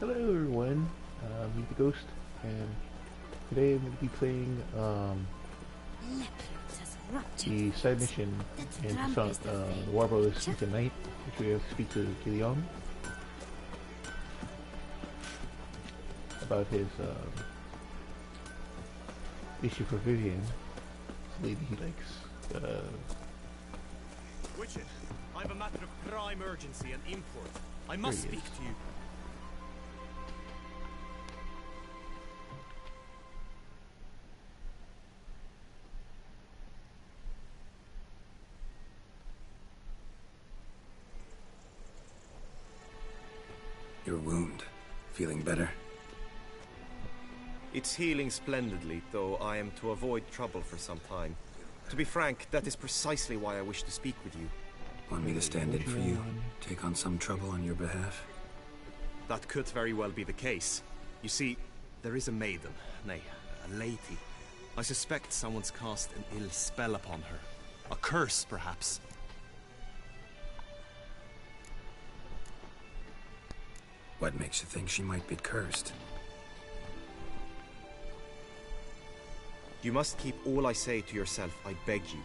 Hello everyone, Meet the Ghost, and today I'm going to be playing the side mission in the Warble is Smitten Night, which we have to speak to Gideon about his issue for Vivian, this lady he likes. Witchet, I have a matter of prime urgency and import. I must speak to you. Your wound. Feeling better? It's healing splendidly, though I am to avoid trouble for some time. To be frank, that is precisely why I wish to speak with you. Want me to stand in for you? Take on some trouble on your behalf? That could very well be the case. You see, there is a maiden, nay, a lady. I suspect someone's cast an ill spell upon her. A curse, perhaps. What makes you think she might be cursed? You must keep all I say to yourself, I beg you.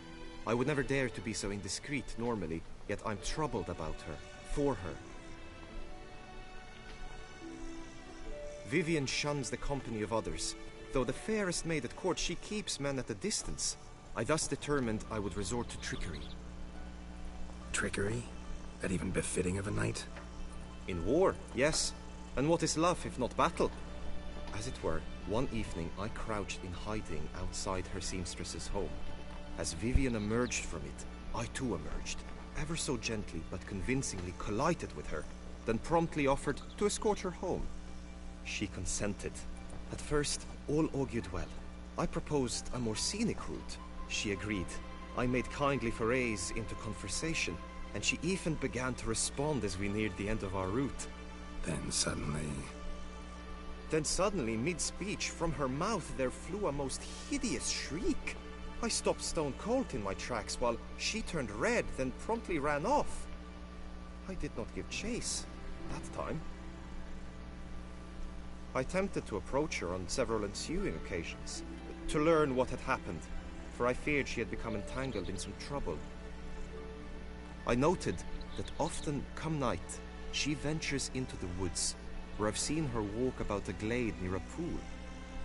I would never dare to be so indiscreet normally, yet I'm troubled about her, for her. Vivian shuns the company of others. Though the fairest maid at court, she keeps men at a distance. I thus determined I would resort to trickery. Trickery? That even befitting of a knight? In war, yes. And what is love if not battle? As it were, one evening I crouched in hiding outside her seamstress's home. As Vivian emerged from it, I too emerged, ever so gently but convincingly collided with her, then promptly offered to escort her home. She consented. At first, all augured well. I proposed a more scenic route. She agreed. I made kindly forays into conversation, and she even began to respond as we neared the end of our route. Then suddenly, mid-speech, from her mouth there flew a most hideous shriek. I stopped stone cold in my tracks while she turned red, then promptly ran off. I did not give chase that time. I attempted to approach her on several ensuing occasions, to learn what had happened, for I feared she had become entangled in some trouble. I noted that often, come night, she ventures into the woods, where I've seen her walk about a glade near a pool.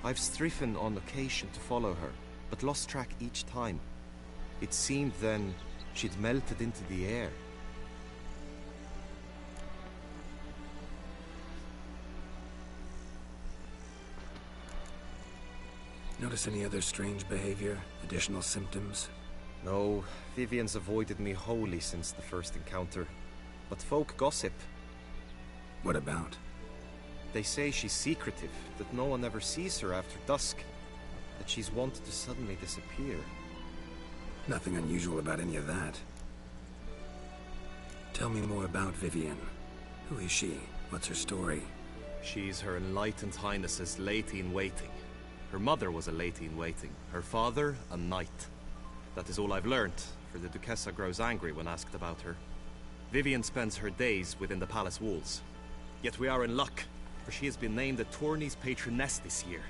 I've striven on occasion to follow her, but lost track each time. It seemed then she'd melted into the air. Notice any other strange behavior? Additional symptoms? No, Vivian's avoided me wholly since the first encounter. But folk gossip. What about? They say she's secretive, that no one ever sees her after dusk, that she's wont to suddenly disappear. Nothing unusual about any of that. Tell me more about Vivian. Who is she? What's her story? She's Her Enlightened Highness's lady-in-waiting. Her mother was a lady-in-waiting, her father a knight. That is all I've learnt, for the Duchessa grows angry when asked about her. Vivian spends her days within the palace walls. Yet we are in luck, for she has been named the tourney's patroness this year.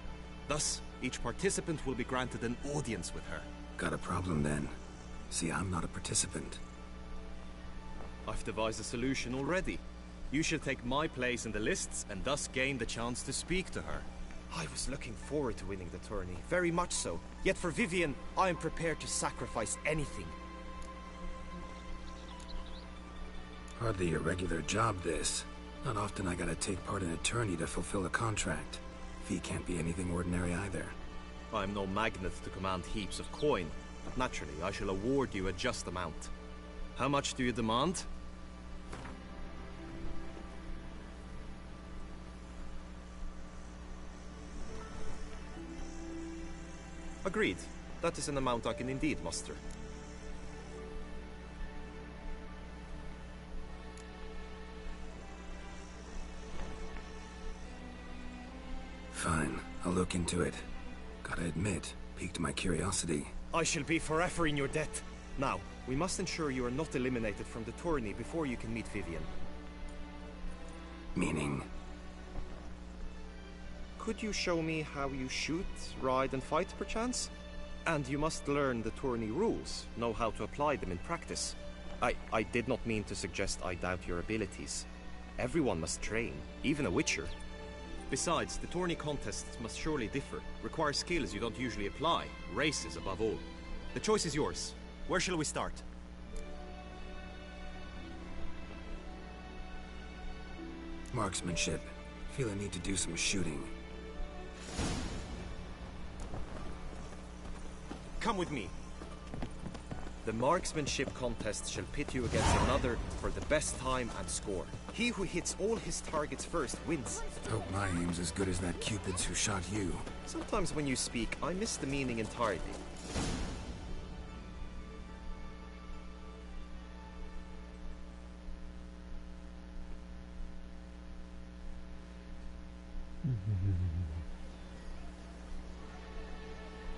Thus, each participant will be granted an audience with her. Got a problem then. See, I'm not a participant. I've devised a solution already. You shall take my place in the lists and thus gain the chance to speak to her. I was looking forward to winning the tourney, very much so. Yet for Vivian, I am prepared to sacrifice anything. Hardly a regular job, this. Not often I gotta take part in a tourney to fulfill a contract. Fee can't be anything ordinary either. I'm no magnet to command heaps of coin, but naturally I shall award you a just amount. How much do you demand? Agreed. That is an amount I can indeed muster. Fine, I'll look into it. Gotta admit, piqued my curiosity. I shall be forever in your debt. Now, we must ensure you are not eliminated from the tourney before you can meet Vivian. Meaning? Could you show me how you shoot, ride, and fight, perchance? And you must learn the tourney rules, know how to apply them in practice. I did not mean to suggest I doubt your abilities. Everyone must train, even a witcher. Besides, the tourney contests must surely differ, require skills you don't usually apply, races above all. The choice is yours. Where shall we start? Marksmanship. Feel I need to do some shooting. Come with me. The marksmanship contest shall pit you against another for the best time and score. He who hits all his targets first wins. Hope my aim's as good as that Cupid's who shot you. Sometimes when you speak, I miss the meaning entirely.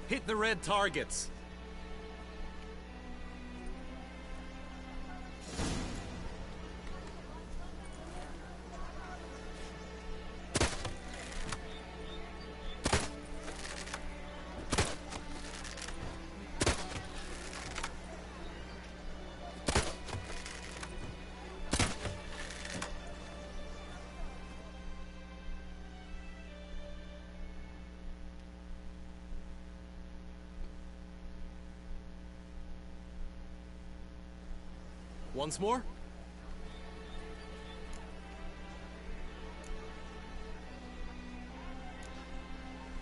Hit the red targets. Once more?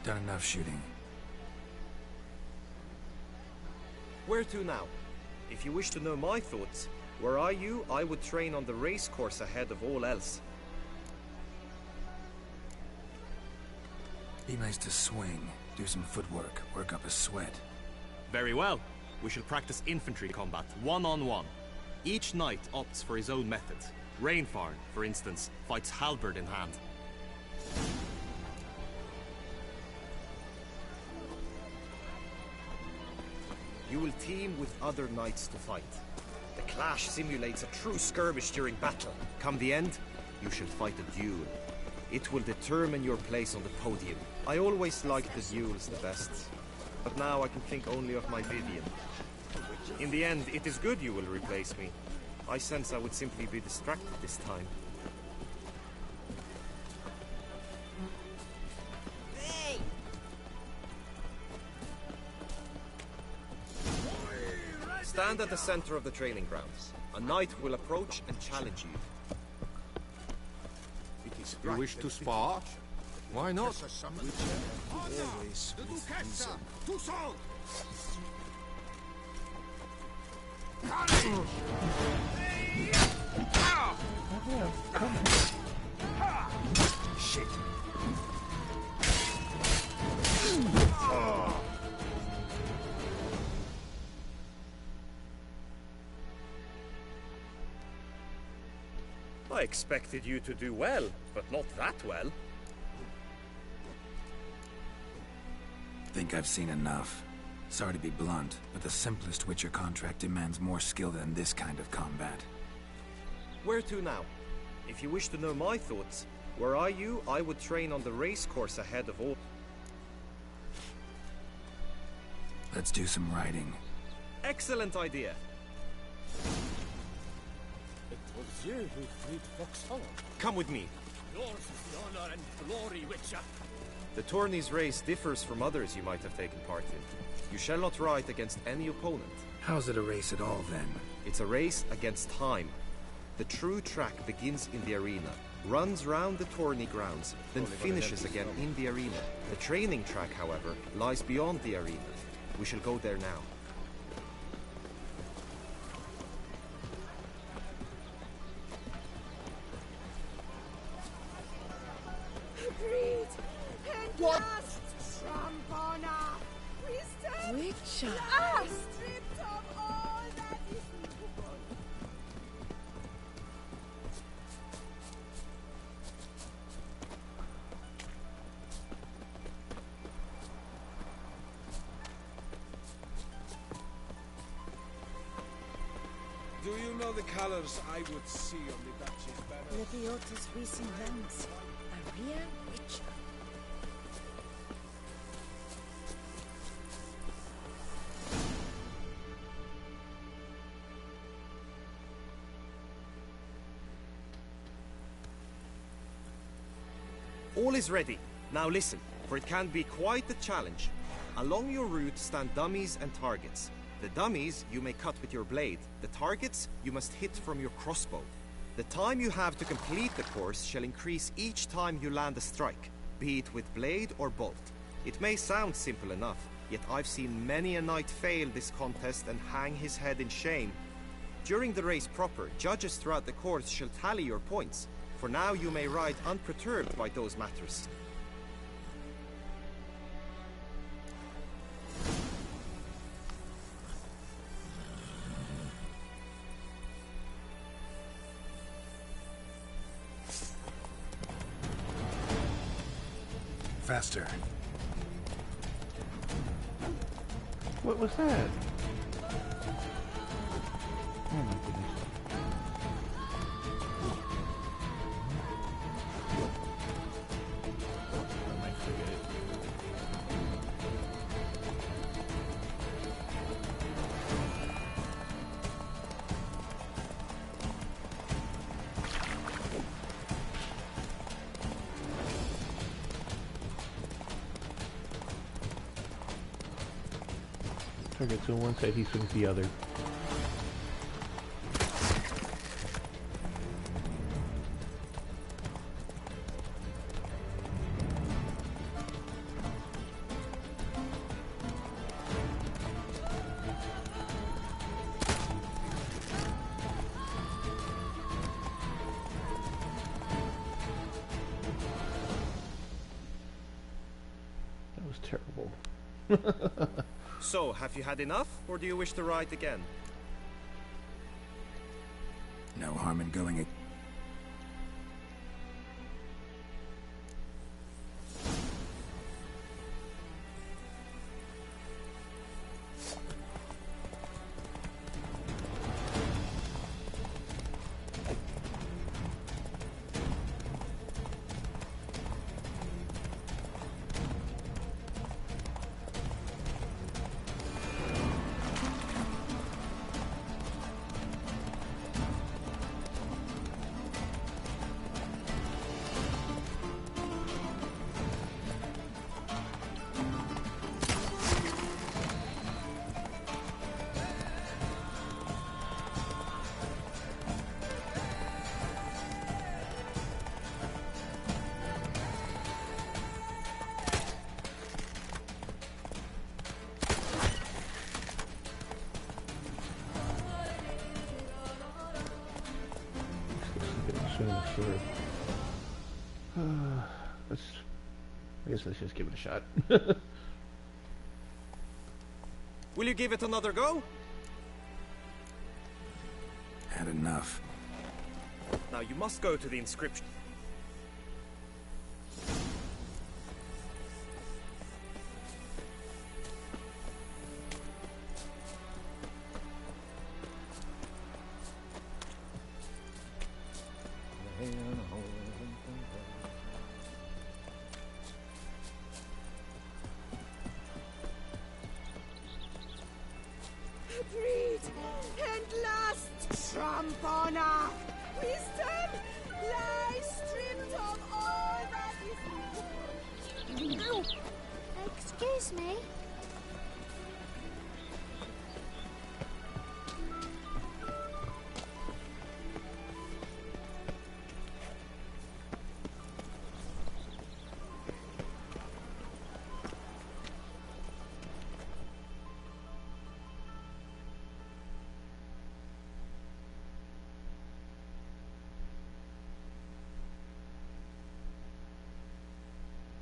Done enough shooting. Where to now? If you wish to know my thoughts, were I you, I would train on the race course ahead of all else. Be nice to swing, do some footwork, work up a sweat. Very well. We shall practice infantry combat, one-on-one. Each knight opts for his own method. Rainfarn, for instance, fights halberd in hand. You will team with other knights to fight. The clash simulates a true skirmish during battle. Come the end, you shall fight a duel. It will determine your place on the podium. I always liked the duels the best, but now I can think only of my Vivian. In the end, it is good you will replace me. I sense I would simply be distracted this time. Hey! Stand at the center of the training grounds. A knight will approach and challenge you. You wish to spar? Why not? Shit. I expected you to do well, but not that well. Think I've seen enough. Sorry to be blunt, but the simplest Witcher contract demands more skill than this kind of combat. Where to now? If you wish to know my thoughts, were I you, I would train on the race course ahead of all. Let's do some riding. Excellent idea. It was you who freed Foxhollow. Come with me. Yours is the honor and glory, Witcher. The tourney's race differs from others you might have taken part in. You shall not ride against any opponent. How's it a race at all, then? It's a race against time. The true track begins in the arena, runs round the tourney grounds, then finishes again in the arena. The training track, however, lies beyond the arena. We shall go there now. Agreed. And what? Trampona. We stand Witcher. stripped of all that is movable. Do you know the colors I would see on the Duchess banner? Leviota's recent ranks. A real Witcher. All is ready. Now listen, for it can be quite the challenge. Along your route stand dummies and targets. The dummies you may cut with your blade. The targets you must hit from your crossbow. The time you have to complete the course shall increase each time you land a strike, be it with blade or bolt. It may sound simple enough, yet I've seen many a knight fail this contest and hang his head in shame. During the race proper, judges throughout the course shall tally your points. For now you may ride unperturbed by those matters. Faster. What was that? Oh my goodness. I might forget it. Target to one side, he swings the other. That was terrible. So, have you had enough, or do you wish to ride again? No harm in going. Sure. I guess let's just give it a shot. Will you give it another go? Had enough. Now you must go to the inscription. Breed and lust, Trampona, wisdom, lies stripped of all that is. Ow! Excuse me.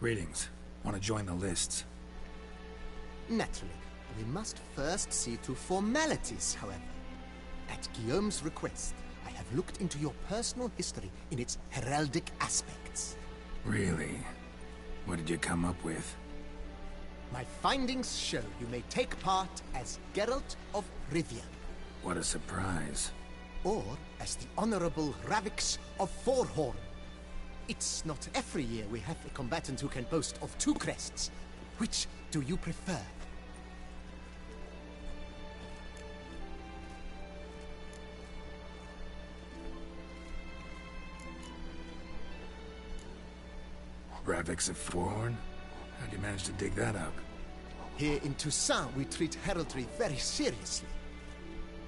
Greetings. Want to join the lists? Naturally. We must first see to formalities, however. At Guillaume's request, I have looked into your personal history in its heraldic aspects. Really? What did you come up with? My findings show you may take part as Geralt of Rivia, What a surprise. or as the Honorable Ravix of Forhorn. It's not every year we have a combatant who can boast of 2 crests. Which do you prefer? Ravix of Forehorn? How'd you manage to dig that up? Here in Toussaint, we treat heraldry very seriously.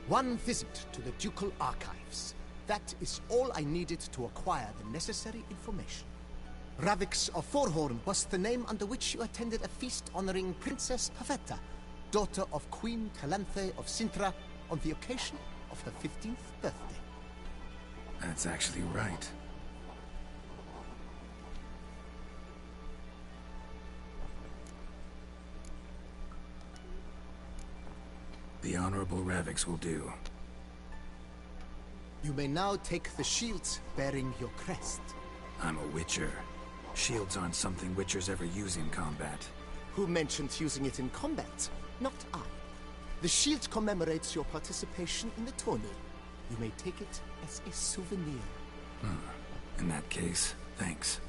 One visit to the Ducal Archives. That is all I needed to acquire the necessary information. Ravix of Forehorn was the name under which you attended a feast honoring Princess Pavetta, daughter of Queen Calanthe of Sintra, on the occasion of her 15th birthday. That's actually right. The Honorable Ravix will do. You may now take the shield bearing your crest. I'm a Witcher. Shields aren't something Witchers ever use in combat. Who mentioned using it in combat? Not I. The shield commemorates your participation in the tourney. You may take it as a souvenir. In that case, thanks.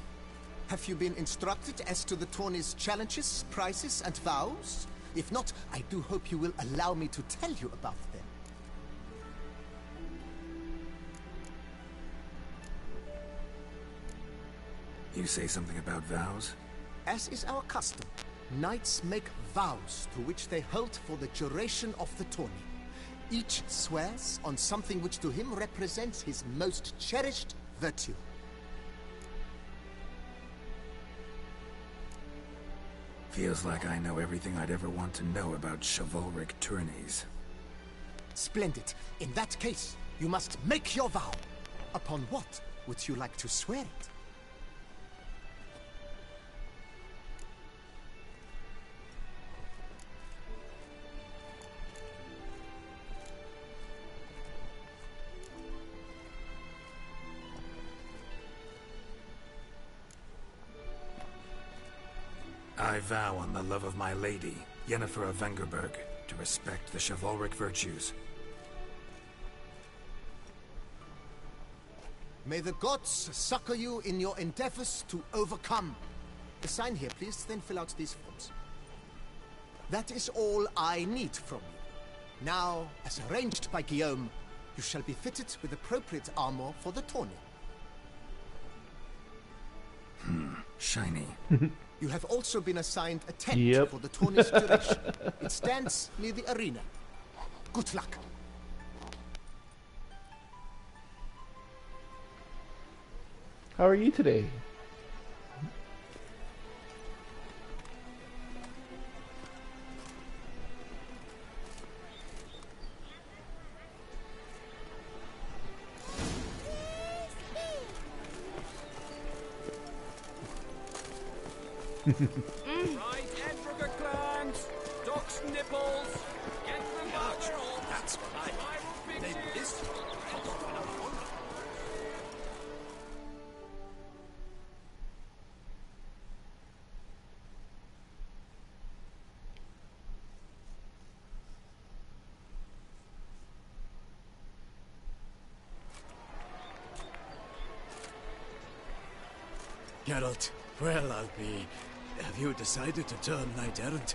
Have you been instructed as to the tourney's challenges, prizes, and vows? If not, I do hope you will allow me to tell you about them. You say something about vows? As is our custom, knights make vows to which they hold for the duration of the tourney. Each swears on something which to him represents his most cherished virtue. Feels like I know everything I'd ever want to know about chivalric tourneys. Splendid. In that case, you must make your vow. Upon what would you like to swear it? I vow on the love of my lady, Yennefer of Vengerberg, to respect the chivalric virtues. May the gods succor you in your endeavors to overcome. Sign here, please, then fill out these forms. That is all I need from you. Now, as arranged by Guillaume, you shall be fitted with appropriate armor for the tourney. Shiny. You have also been assigned a tent for the tourney's duration. It stands near the arena. Good luck. How are you today? Right, Edriga clans, ducks nipples, get them back. That's what I made this. Geralt, well, I'll be... Have you decided to turn knight-errant?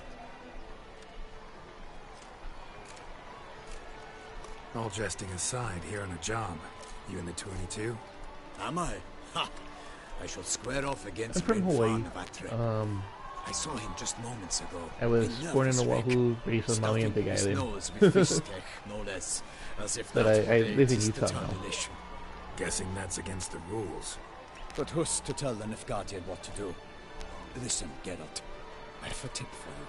All jesting aside, here on a job. You in the tourney too? Am I? Ha! I shall square off against I'm from Hawaii. I saw him just moments ago. I was born in Oahu, raised on Maui and Big Island. No less, as if But that I were live in the Utah now. determination. Guessing that's against the rules. But who's to tell the Nilfgaardian what to do? Listen, Geralt. I have a tip for you.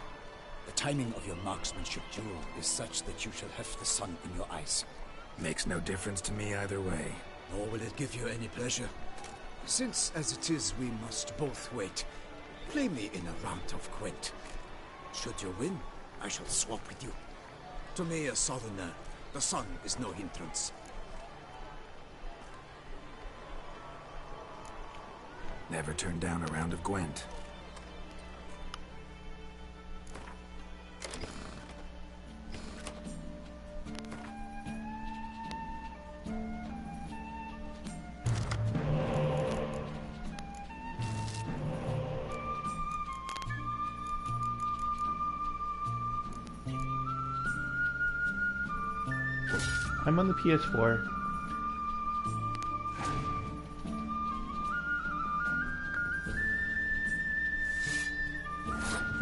The timing of your marksmanship duel is such that you shall have the sun in your eyes. Makes no difference to me either way. Nor will it give you any pleasure. Since, as it is, we must both wait, play me in a round of Gwent. Should you win, I shall swap with you. To me, a southerner, the sun is no hindrance. Never turn down a round of Gwent. I'm on the PS4.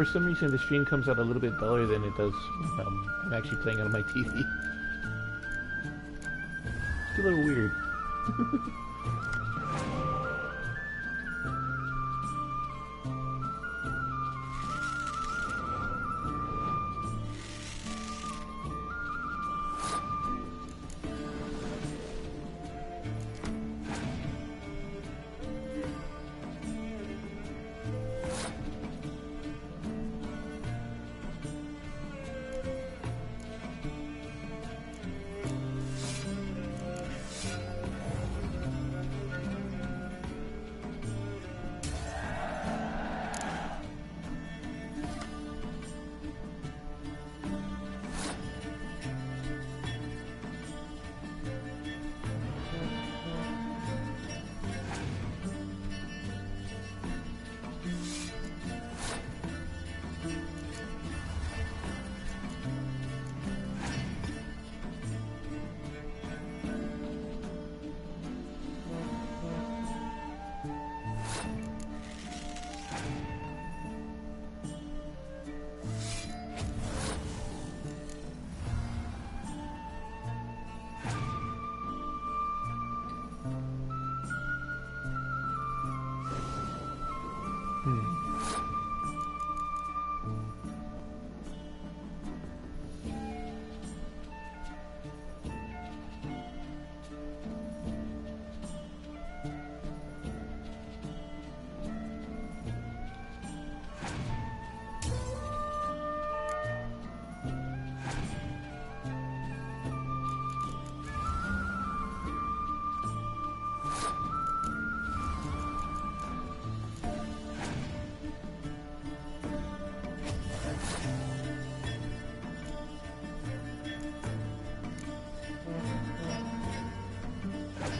for some reason the stream comes out a little bit duller than it does when I'm actually playing on my TV. It's a little weird.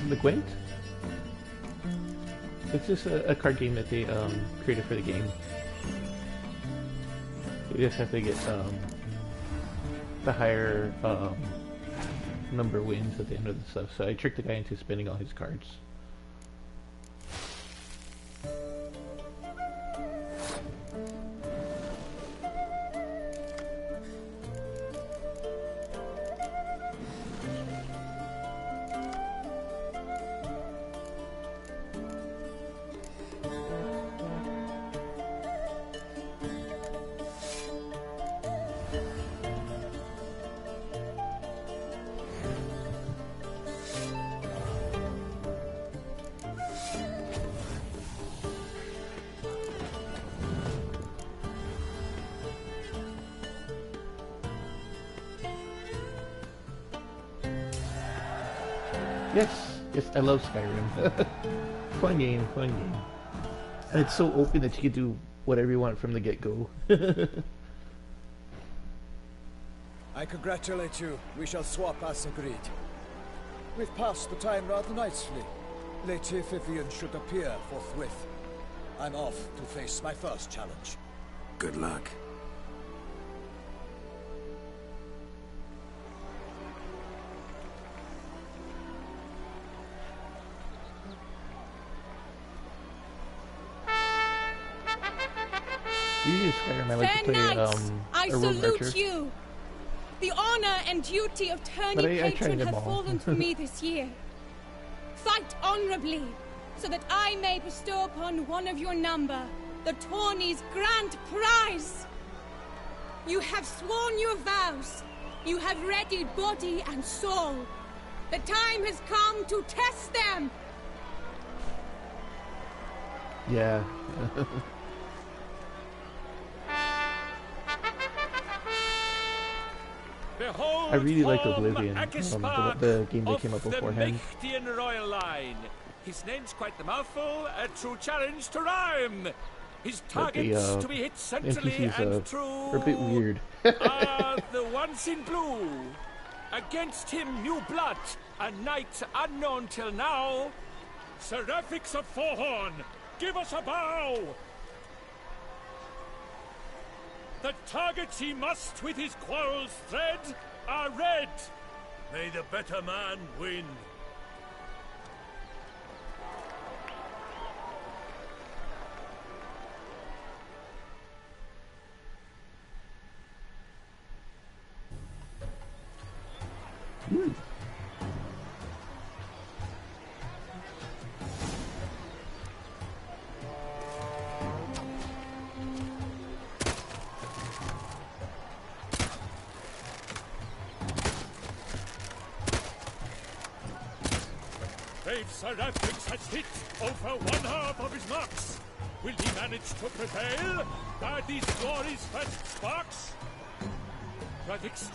The Gwent? It's just a card game that they created for the game. You just have to get the higher number wins at the end of the stuff. So I tricked the guy into spending all his cards. Yes, I love Skyrim. Fun game. And it's so open that you can do whatever you want from the get-go. I congratulate you. We shall swap as agreed. We've passed the time rather nicely. Lady Vivian should appear forthwith. I'm off to face my first challenge. Good luck. Skyrim, I like to play I a rogue salute archer. you. The honor and duty of tourney patron have fallen to me this year. Fight honorably, so that I may bestow upon one of your number the tourney's grand prize. You have sworn your vows. You have readied body and soul. The time has come to test them. Yeah. I really like Oblivion, the game that came up beforehand. The royal line. His name's quite the mouthful, a true challenge to rhyme. His targets to be hit centrally and true. Are a bit weird. Are the ones in blue. Against him, new blood, a knight unknown till now. Seraphics of Forehorn, give us a bow. The targets he must with his quarrels thread are red. May the better man win. Mm. Brave Seraphics has hit over 1/2 of his marks. Will he manage to prevail? Are these glory's first sparks? Seraphics.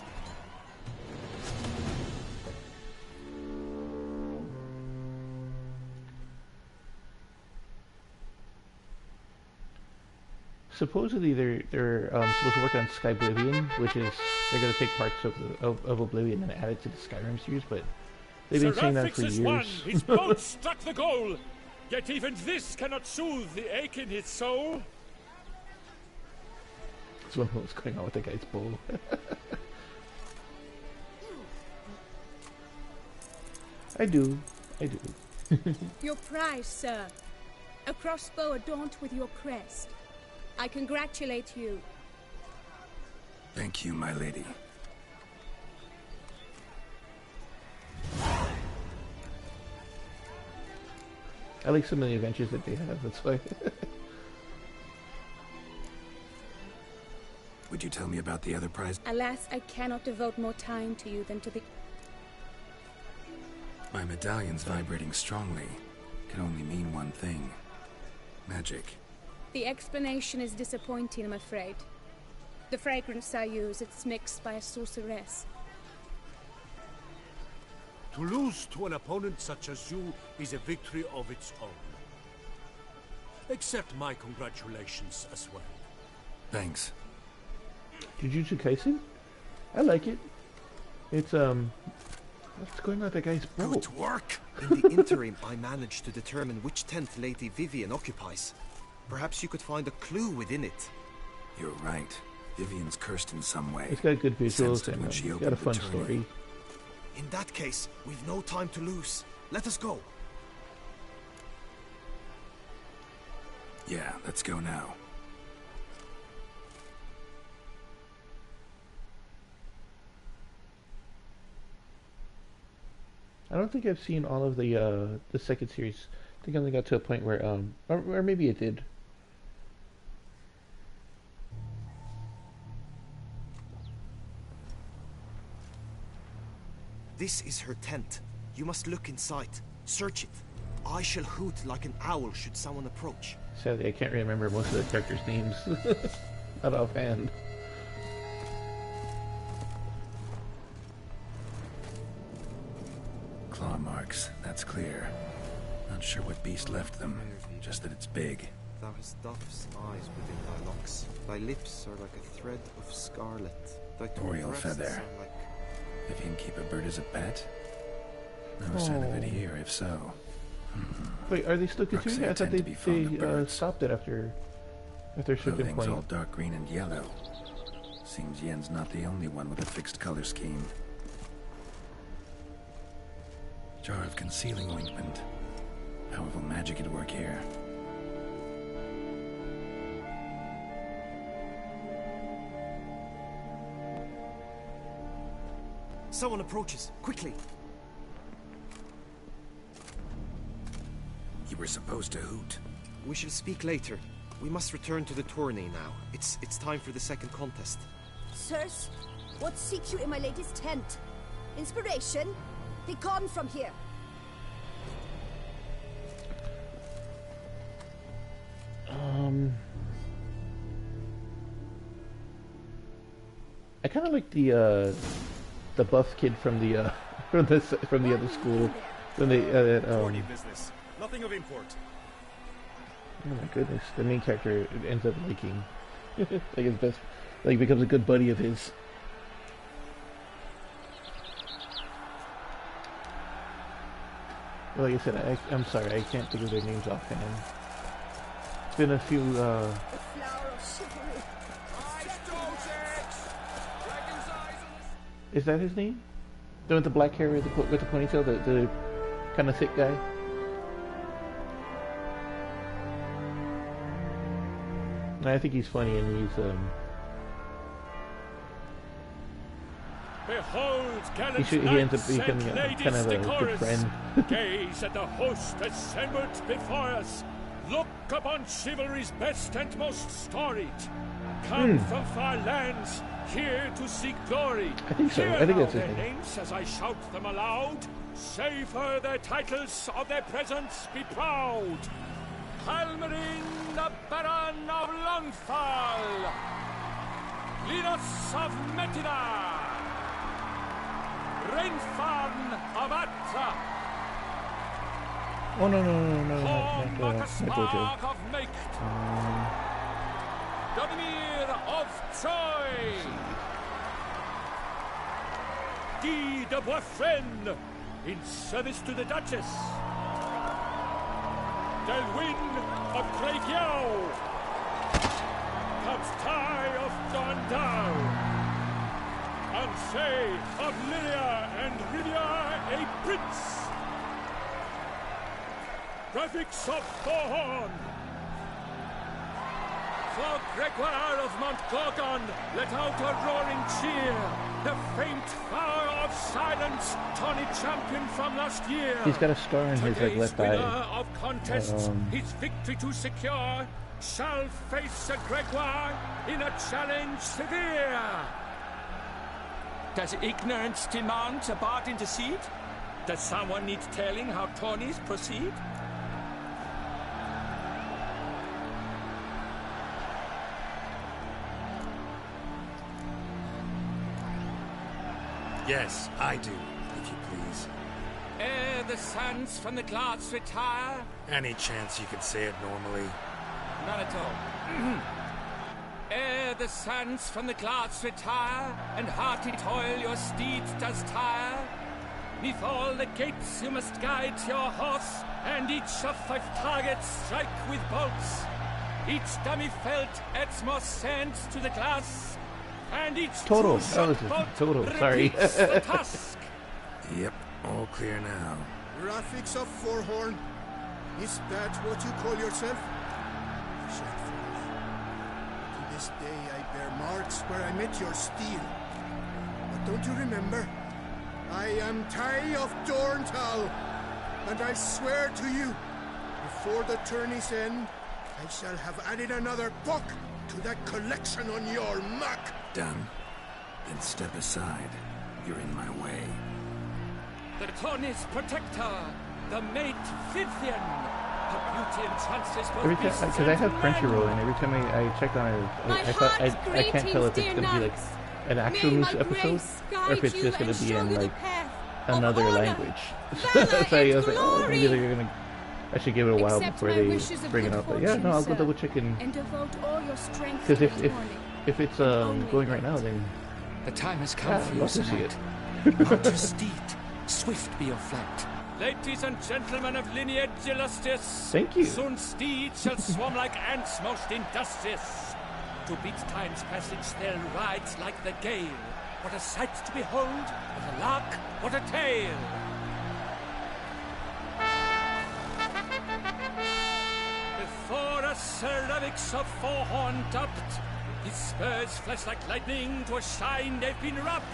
Supposedly they're supposed to work on Skyblivion, which is they're going to take parts of Oblivion and add it to the Skyrim series, but they've been saying that for years. Won. His boat struck the goal. Yet even this cannot soothe the ache in his soul. That's what's going on with the guy's bow. I do. Your prize, sir. A crossbow adorned with your crest. I congratulate you. Thank you, my lady. I like some of the adventures that they have, that's why. Would you tell me about the other prize? Alas, I cannot devote more time to you than to the... My medallion's vibrating strongly. Can only mean one thing. Magic. The explanation is disappointing, I'm afraid. The fragrance I use, it's mixed by a sorceress. To lose to an opponent such as you is a victory of its own. Accept my congratulations as well. Thanks. Jujutsu Kaisen? I like it. It's, what's going on with that guy's bow? Good work! In the interim, I managed to determine which tent Lady Vivian occupies. Perhaps you could find a clue within it. You're right. Vivian's cursed in some way. It's got good visuals and it's got a fun story. In that case, we've no time to lose. Let us go. Yeah, let's go now. I don't think I've seen all of the second series. I think I only got to a point where or maybe it did. This is her tent. You must look inside. Search it. I shall hoot like an owl should someone approach. Sadly, I can't remember most of the characters' names. Not offhand. Claw marks, that's clear. Not sure what beast left them, just that it's big. Thou hast dove's eyes within thy locks. Thy lips are like a thread of scarlet. Thy Oriole feather. are like... Vivian keep a bird as a pet? No sign of it here, if so. Wait, are they still continuing? I thought they stopped it after a certain point. All dark green and yellow. Seems Yen's not the only one with a fixed color scheme. Jar of concealing ointment. Powerful magic at work here. Someone approaches. Quickly! You were supposed to hoot. We shall speak later. We must return to the tourney now. It's time for the second contest. Sirs, what seeks you in my latest tent? Inspiration? Be gone from here. I kind of like the buff kid from the from the other school when they business. Nothing of import. Oh my goodness, the main character ends up liking like his best, like becomes a good buddy of his. Well, like I said, I'm sorry, I can't think of their names offhand. It's been a few. The flower of chivalry. Is that his name? The one with the black hair with the ponytail, the kind of thick guy. I think he's funny, and he's Behold, gallant he ends up knights becoming and ladies kind of a good decorous. friend. Gaze at the host assembled before us. Look upon chivalry's best and most storied. Come from far lands, here to seek glory. I think so. Hear I think now that's his their name. names as I shout them aloud. Say for their titles, of their presence be proud. Halmarin, the Baron of Longfall. Linus of Metina. Renfarn of Atra. Oh no, Horn not Gojo. of Make. Domir of Troy. Guy de Boisfren, in service to the Duchess. Delwyn of Craigiau. Comes Ty of Dondal. Ansay of Lyria and Rivia a prince. Graphics of Thorhorn. For Gregoire of Montgorgon, let out a roaring cheer. The faint flower of silence, Tawny champion from last year. He's got a scar in his like left eye. Of contests, his victory to secure, shall face a Gregoire in a challenge severe. Does ignorance demand a bard intercede? Does someone need telling how tourneys proceed? Yes, I do, if you please. Ere the suns from the glass retire. Any chance you could say it normally? None at all. Ere the suns from the glass retire, and hearty toil your steed does tire, 'neath all the gates you must guide your horse, and each of 5 targets strike with bolts. Each dummy felt adds more sand to the glass, and each total. That was total. Sorry. the task. Yep, all clear now. Graphics of Forhorn. Is that what you call yourself? I shan't forget. To this day I bear marks where I met your steel. But don't you remember? I am Ty of Dorntal, and I swear to you, before the tourney's end, I shall have added another book to that collection on your map. Done. Then step aside. You're in my way. The tourney's protector, the mate Vivian. Her beauty entrances both Every time, because I have Crunchyroll, and every time I check on it, I can't tell if it's going to be like an actual news episode, or if it's just going to be in like another language. So I was like, oh, maybe they're going to. I should give it a while before they bring it up. But yeah, no, I'll go double check and because if it's going right now, then the time has come for you to see it. Mount your steed, swift be your flight. Ladies and gentlemen of lineage illustrious, thank you. Soon steeds shall swarm like ants most industrious. To beat time's passage they'll ride like the gale. What a sight to behold, what a lark, what a tale. Before us ceramics of Forhorn dubbed, his spurs flash like lightning, to a shine they've been rubbed.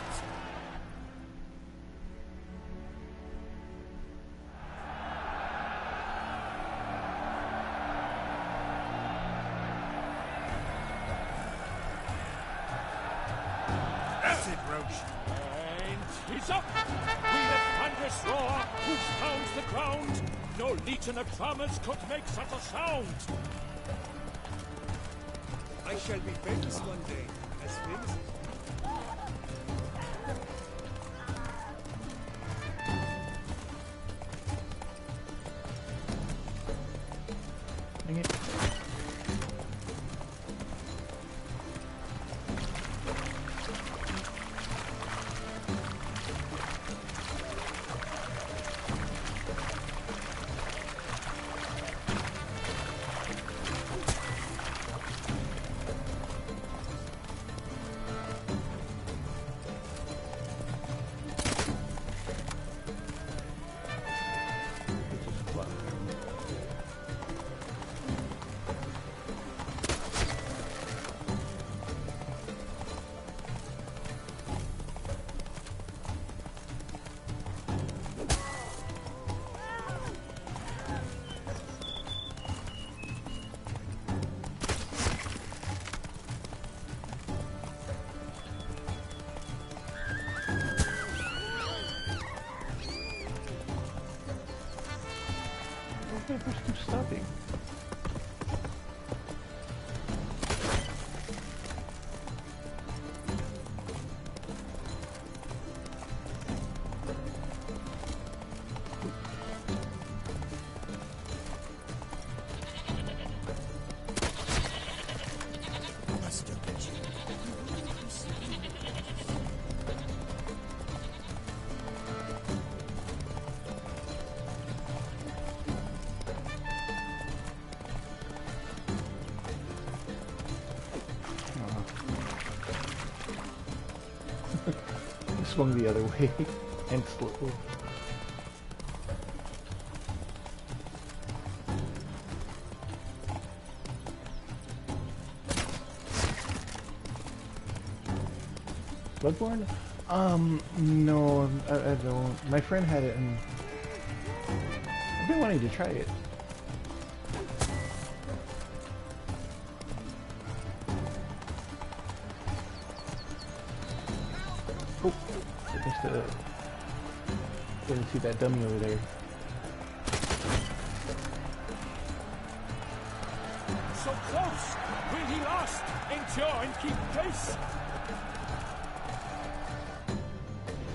He's up! With a thunderous roar, which pounds the ground. No legion of drummers could make such a sound. I shall be famous one day, as famous. Dang it. Where's keep stopping? Swung the other way and slow. Bloodborne? No, I don't. My friend had it and I've been wanting to try it. Oh, I just didn't see that dummy over there. So close! Will he last? Endure and keep pace!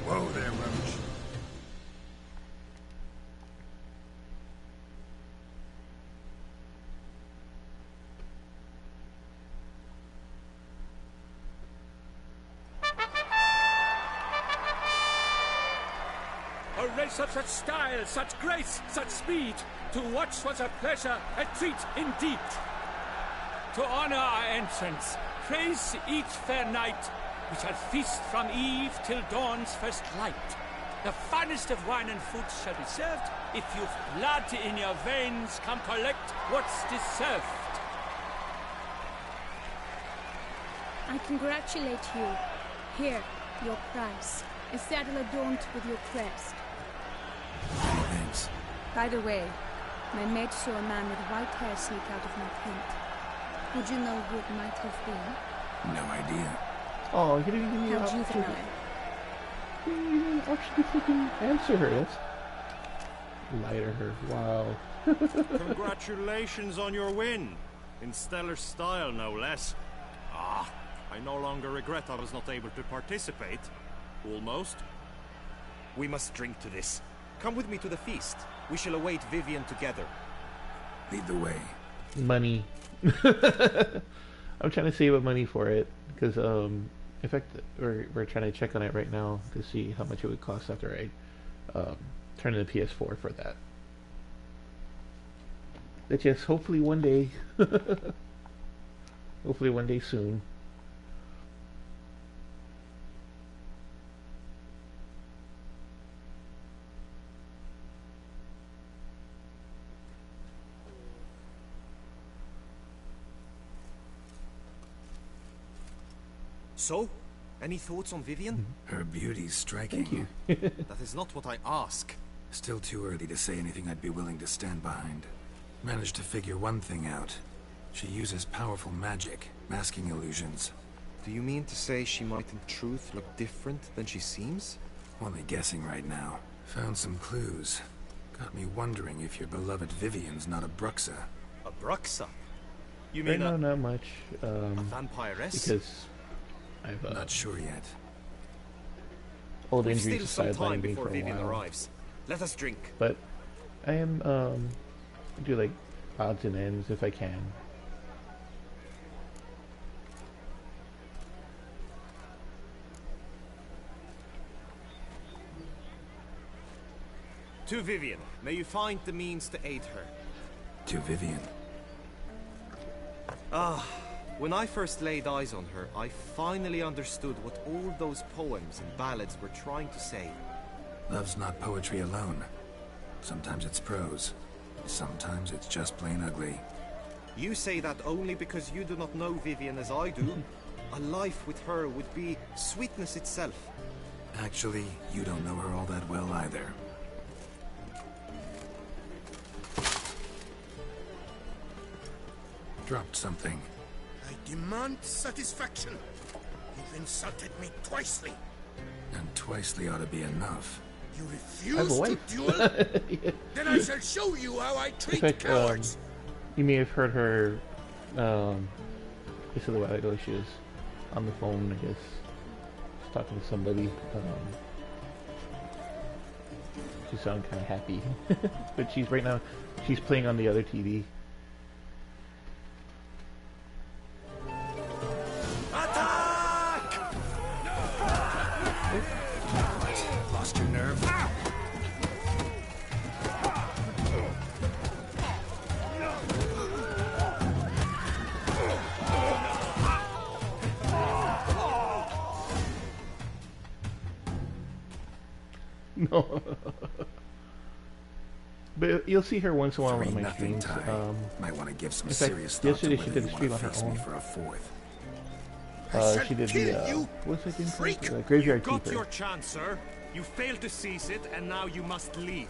Whoa there, Roach. A race of such style, such grace, such speed. To watch was a pleasure, a treat indeed. To honor our entrance, praise each fair night. We shall feast from eve till dawn's first light. The finest of wine and food shall be served. If you've blood in your veins, come collect what's deserved. I congratulate you. Here, your prize. A saddle adorned with your crest. Thanks. By the way, my maid saw a man with white hair sneak out of my tent. Would you know who it might have been? No idea. Oh, you didn't give me an How option. juvenile. You didn't actually freaking answer her. That's lie to her. Wow. Congratulations on your win. In stellar style, no less. Ah, I no longer regret I was not able to participate. Almost. We must drink to this. Come with me to the feast. We shall await Vivian together. Lead the way. Money. I'm trying to save up money for it because in fact we're trying to check on it right now to see how much it would cost after I turn in the PS4 for that. But yes, hopefully one day. Hopefully one day soon. So, any thoughts on Vivian? Her beauty's striking. Thank you. That is not what I ask. Still too early to say anything I'd be willing to stand behind. Managed to figure one thing out. She uses powerful magic, masking illusions. Do you mean to say she might in truth look different than she seems? Only guessing right now. Found some clues. Got me wondering if your beloved Vivian's not a Bruxa. A Bruxa? You Right mean now, a not much. vampiress? Because I've Not sure yet. old We've injuries still some aside, time been before for a Vivian while. arrives. Let us drink. But I am do like odds and ends if I can. To Vivian, may you find the means to aid her. To Vivian. When I first laid eyes on her, I finally understood what all those poems and ballads were trying to say. Love's not poetry alone. Sometimes it's prose. Sometimes it's just plain ugly. You say that only because you do not know Vivian as I do. A life with her would be sweetness itself. Actually, you don't know her all that well either. Dropped something. I demand satisfaction. You've insulted me twicely. And twicely ought to be enough. You I have a refuse to wife. duel? Yeah. Then I shall show you how I treat In fact, cowards. you may have heard her. Just a little while ago, she was on the phone, I guess, just talking to somebody. She sounded kind of happy, but she's right now. She's playing on the other TV. Attack! Lost your nerve? No. But you'll see her once in a while on my streams. Might want to give some in fact, serious thought yesterday to she whether did a you stream want on to her face me own. for a fourth. She did the what's that game called? Graveyard You got Keeper. your chance, sir. You failed to seize it, and now you must leave.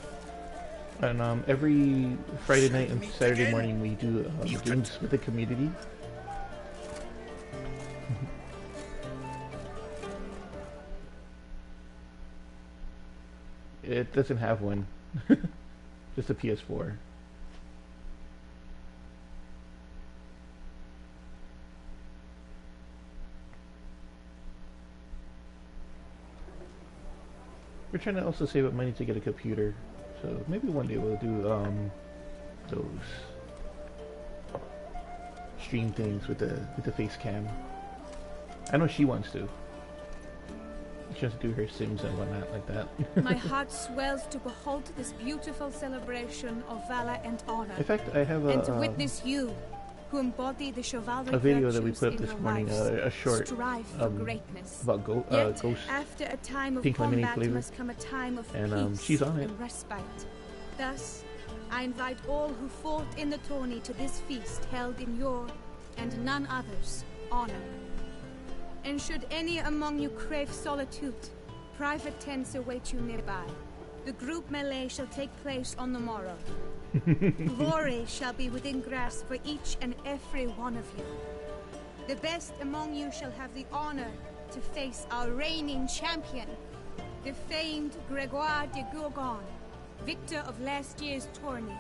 And every Friday night and Saturday morning we do games with the community. It doesn't have one. Just a PS4. We're trying to also save up money to get a computer, so maybe one day we'll do those stream things with the face cam. I know she wants to. She wants to do her Sims and whatnot like that. My heart swells to behold this beautiful celebration of valor and honor. In fact, I have and to witness you, who embody the chivalric a video that we put up virtues this in your morning, lives, a short strive for greatness. about Yet, Ghost after a time of Pink Lemonade combat flavor. must come a time of And peace she's on it. and respite. Thus, I invite all who fought in the tourney to this feast held in your, and none other's, honor. And should any among you crave solitude, private tents await you nearby. The group melee shall take place on the morrow. Glory shall be within grasp for each and every one of you. The best among you shall have the honor to face our reigning champion, the famed Gregoire de Gourgon, victor of last year's tourney.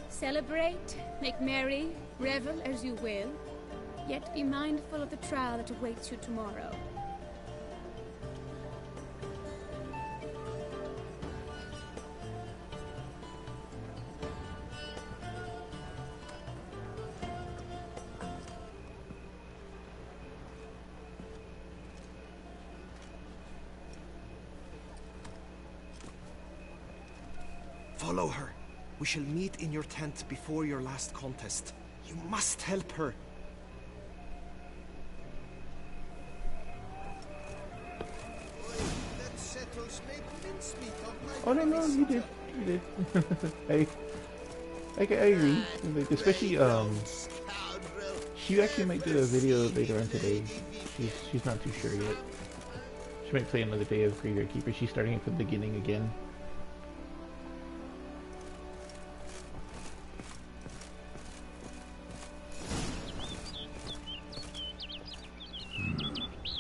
Celebrate, make merry, revel as you will, yet be mindful of the trial that awaits you tomorrow. Follow her. We shall meet in your tent before your last contest. You must help her. Oh no, you did. You did. I agree. Like, especially she actually might do a video later on today. She's not too sure yet. She might play another day of Graveyard Keeper. She's starting it from the beginning again.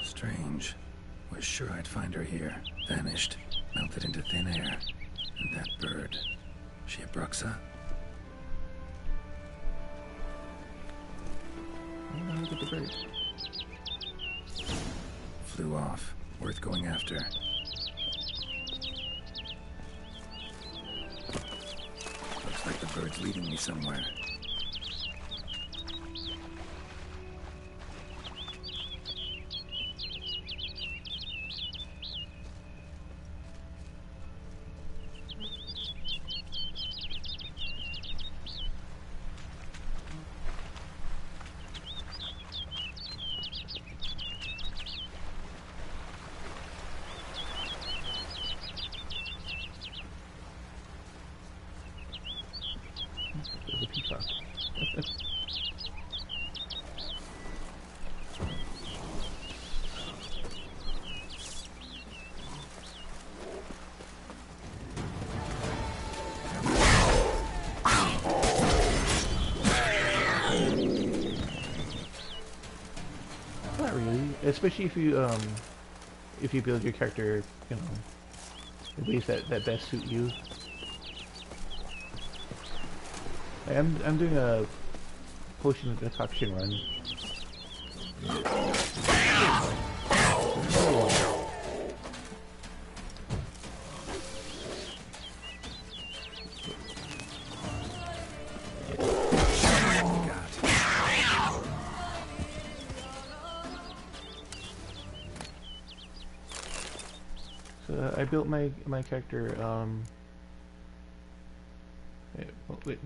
Strange. Was sure I'd find her here. Vanished. Melted into thin air. And that bird. She a Bruxa? Look at the bird. Flew off. Worth going after. Looks like the bird's leading me somewhere. There's a peacock. Not really, especially if you build your character, you know, the ways that best suit you. I'm doing a potion decoction run. So I built my character.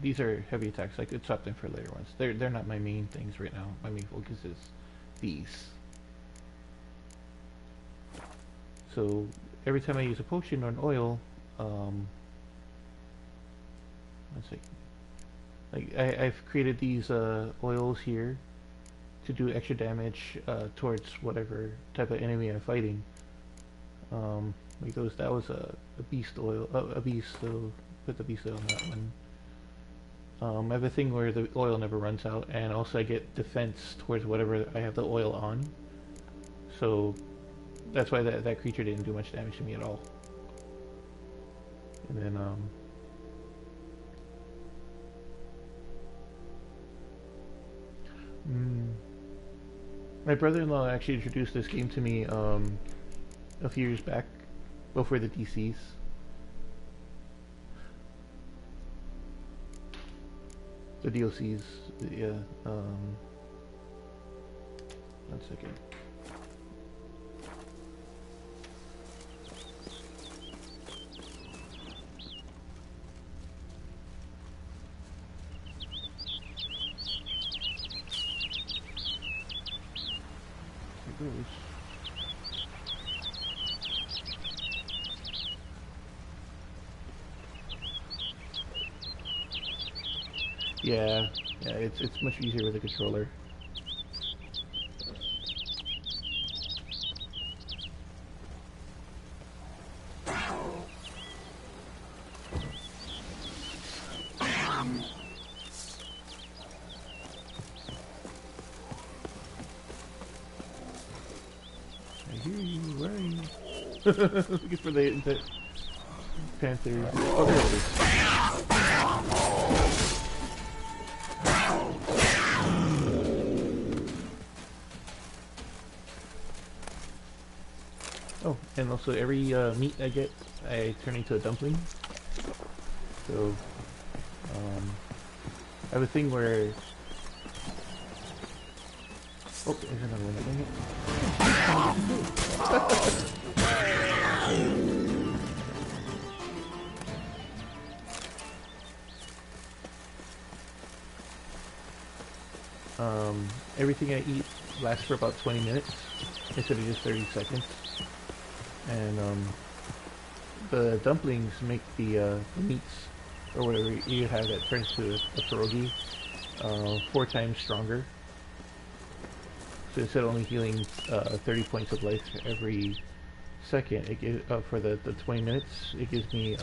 These are heavy attacks. I could swap them for later ones. They're not my main things right now. My main focus is these. So every time I use a potion or an oil, let's see. Like I've created these oils here to do extra damage towards whatever type of enemy I'm fighting. Like those. That was a beast oil. A beast. So put the beast oil on that one. I have a thing where the oil never runs out, and also I get defense towards whatever I have the oil on. So that's why that creature didn't do much damage to me at all. And then my brother-in-law actually introduced this game to me a few years back, before the DCs. The DLCs, yeah. 1 second. Here goes. Yeah, it's much easier with a controller. I hear you, where are you? Looking for the Panthers. Oh, there it is. Oh, and also every meat I get, I turn into a dumpling. So, I have a thing where... Oh, there's another one. Dang it. Everything I eat lasts for about 20 minutes instead of just 30 seconds. And the dumplings make the meats or whatever you have that turns to a pierogi 4 times stronger. So instead of only healing 30 points of life every second, it gives for the 20 minutes, it gives me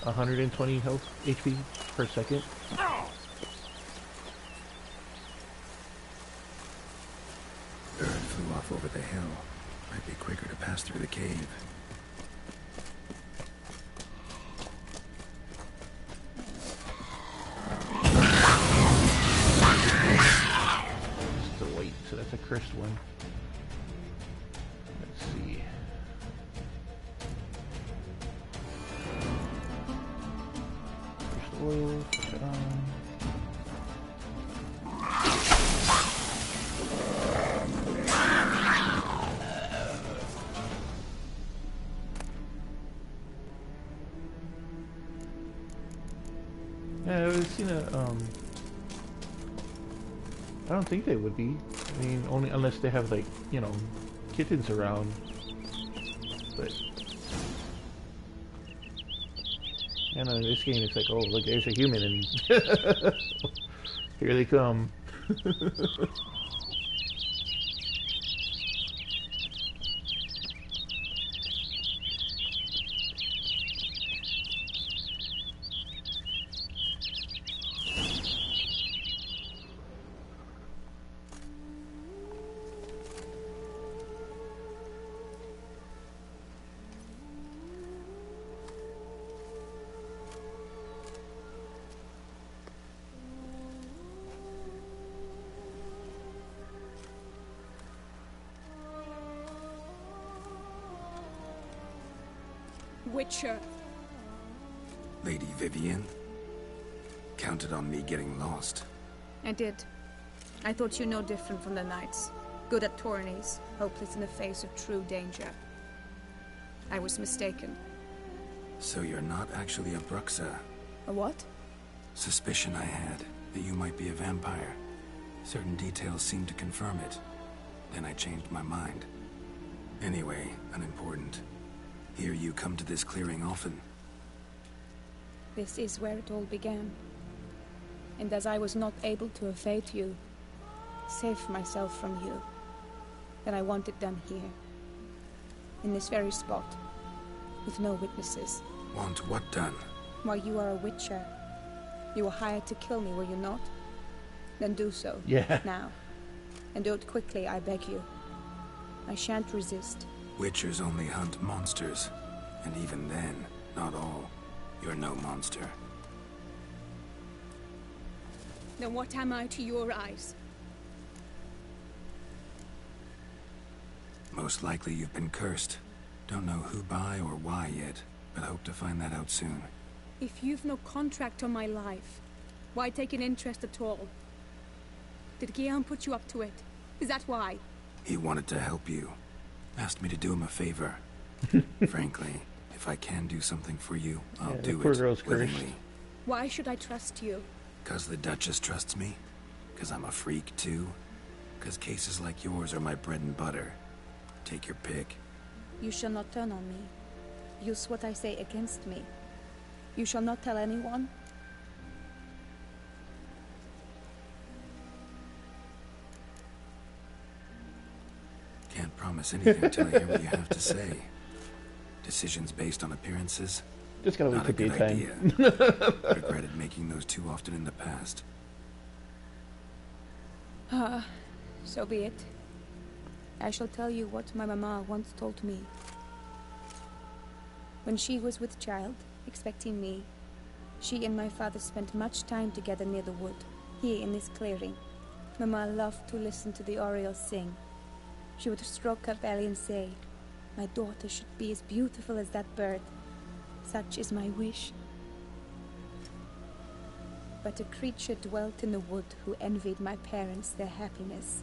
120 health HP per second. Bird flew off over the hill. Might be quicker to pass through the cave. This is a weight, so that's a cursed one. Let's see. Cursed oil, put it on. Yeah, I've seen a, I don't think they would be. I mean, only unless they have, like, you know, kittens around. But... and in this game, it's like, oh, look, there's a human, and... here they come. Witcher. Lady Vivian? Counted on me getting lost. I did. I thought you no different from the knights. Good at tourneys, hopeless in the face of true danger. I was mistaken. So you're not actually a Bruxa? A what? Suspicion I had, that you might be a vampire. Certain details seemed to confirm it. Then I changed my mind. Anyway, unimportant. Hear you come to this clearing often. This is where it all began. And as I was not able to evade you, save myself from you, then I want it done here. In this very spot. With no witnesses. Want what done? Why, you are a witcher. You were hired to kill me, were you not? Then do so. Yeah. Now. And do it quickly, I beg you. I shan't resist. Witchers only hunt monsters. And even then, not all. You're no monster. Then what am I to your eyes? Most likely you've been cursed. Don't know who by or why yet, but hope to find that out soon. If you've no contract on my life, why take an interest at all? Did Guillaume put you up to it? Is that why? He wanted to help you. Asked me to do him a favor. Frankly, if I can do something for you, I'll do it willingly. Why should I trust you? 'Cause the Duchess trusts me? 'Cause I'm a freak too? 'Cause cases like yours are my bread and butter. Take your pick. You shall not turn on me. Use what I say against me. You shall not tell anyone? Can't promise anything until I hear what you have to say. Decisions based on appearances? Just gotta wait for good idea. Regretted making those too often in the past. So be it. I shall tell you what my mama once told me. When she was with child, expecting me, she and my father spent much time together near the wood, here in this clearing. Mama loved to listen to the orioles sing. She would stroke her belly and say, "My daughter should be as beautiful as that bird. Such is my wish." But a creature dwelt in the wood who envied my parents their happiness.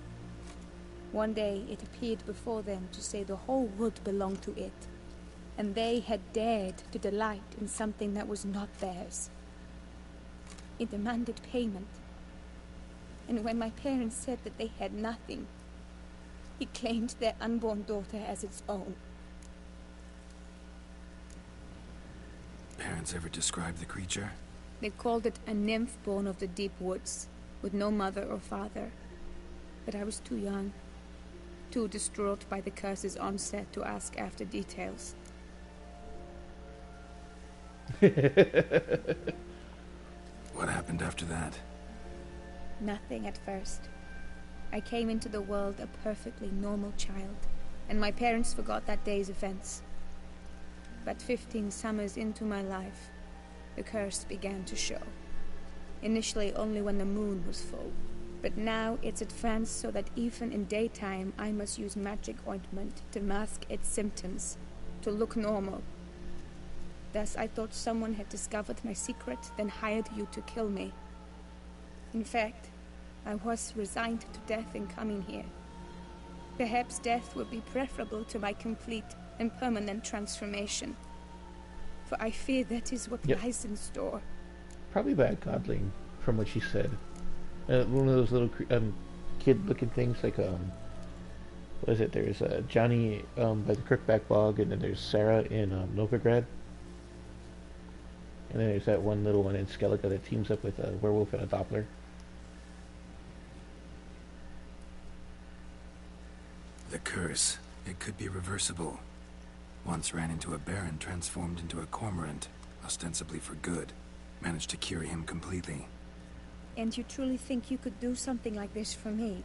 One day it appeared before them to say the whole wood belonged to it, and they had dared to delight in something that was not theirs. It demanded payment, and when my parents said that they had nothing, it claimed their unborn daughter as its own. Parents ever describe the creature? They called it a nymph born of the deep woods, with no mother or father. But I was too young, too distraught by the curse's onset to ask after details. What happened after that? Nothing at first. I came into the world a perfectly normal child, and my parents forgot that day's events. But 15 summers into my life, the curse began to show. Initially only when the moon was full, but now it's advanced so that even in daytime I must use magic ointment to mask its symptoms, to look normal. Thus I thought someone had discovered my secret, then hired you to kill me. In fact, I was resigned to death in coming here. Perhaps death would be preferable to my complete and permanent transformation. For I fear that is what lies in store. Probably bad godling, from what she said. One of those little kid-looking things, like what is it? There's Johnny by the Crookback Bog, and then there's Sarah in Novigrad, and then there's that one little one in Skellige that teams up with a werewolf and a Doppler. The curse. It could be reversible. Once ran into a baron transformed into a cormorant, ostensibly for good. Managed to cure him completely. And you truly think you could do something like this for me?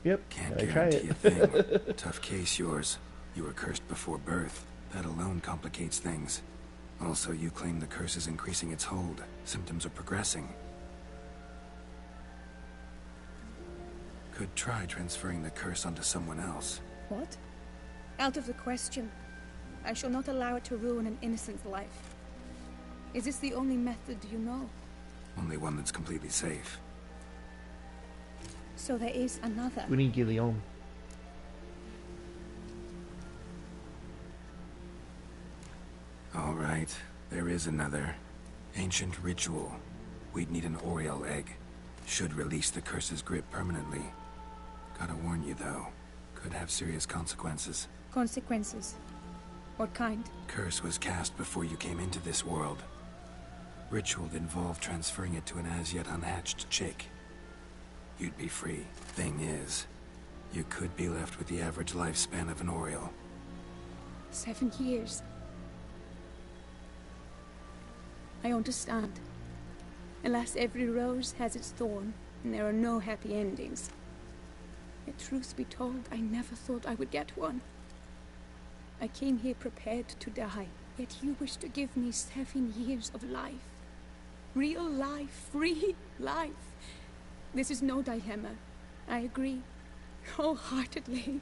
Yep. Can't guarantee a thing. Tough case, yours. You were cursed before birth. That alone complicates things. Also, you claim the curse is increasing its hold. Symptoms are progressing. Could try transferring the curse onto someone else. What? Out of the question. I shall not allow it to ruin an innocent's life. Is this the only method you know? Only one that's completely safe. So there is another. We need Guillaume. All right, there is another. Ancient ritual. We'd need an Oriole egg. Should release the curse's grip permanently. Gotta warn you though, could have serious consequences. Consequences? What kind? Curse was cast before you came into this world. Ritual involved transferring it to an as yet unhatched chick. You'd be free. Thing is, you could be left with the average lifespan of an Oriole. 7 years. I understand. Alas, every rose has its thorn, and there are no happy endings. Yet truth be told, I never thought I would get one. I came here prepared to die, yet you wish to give me 7 years of life. Real life, free life. This is no dilemma. I agree. Wholeheartedly.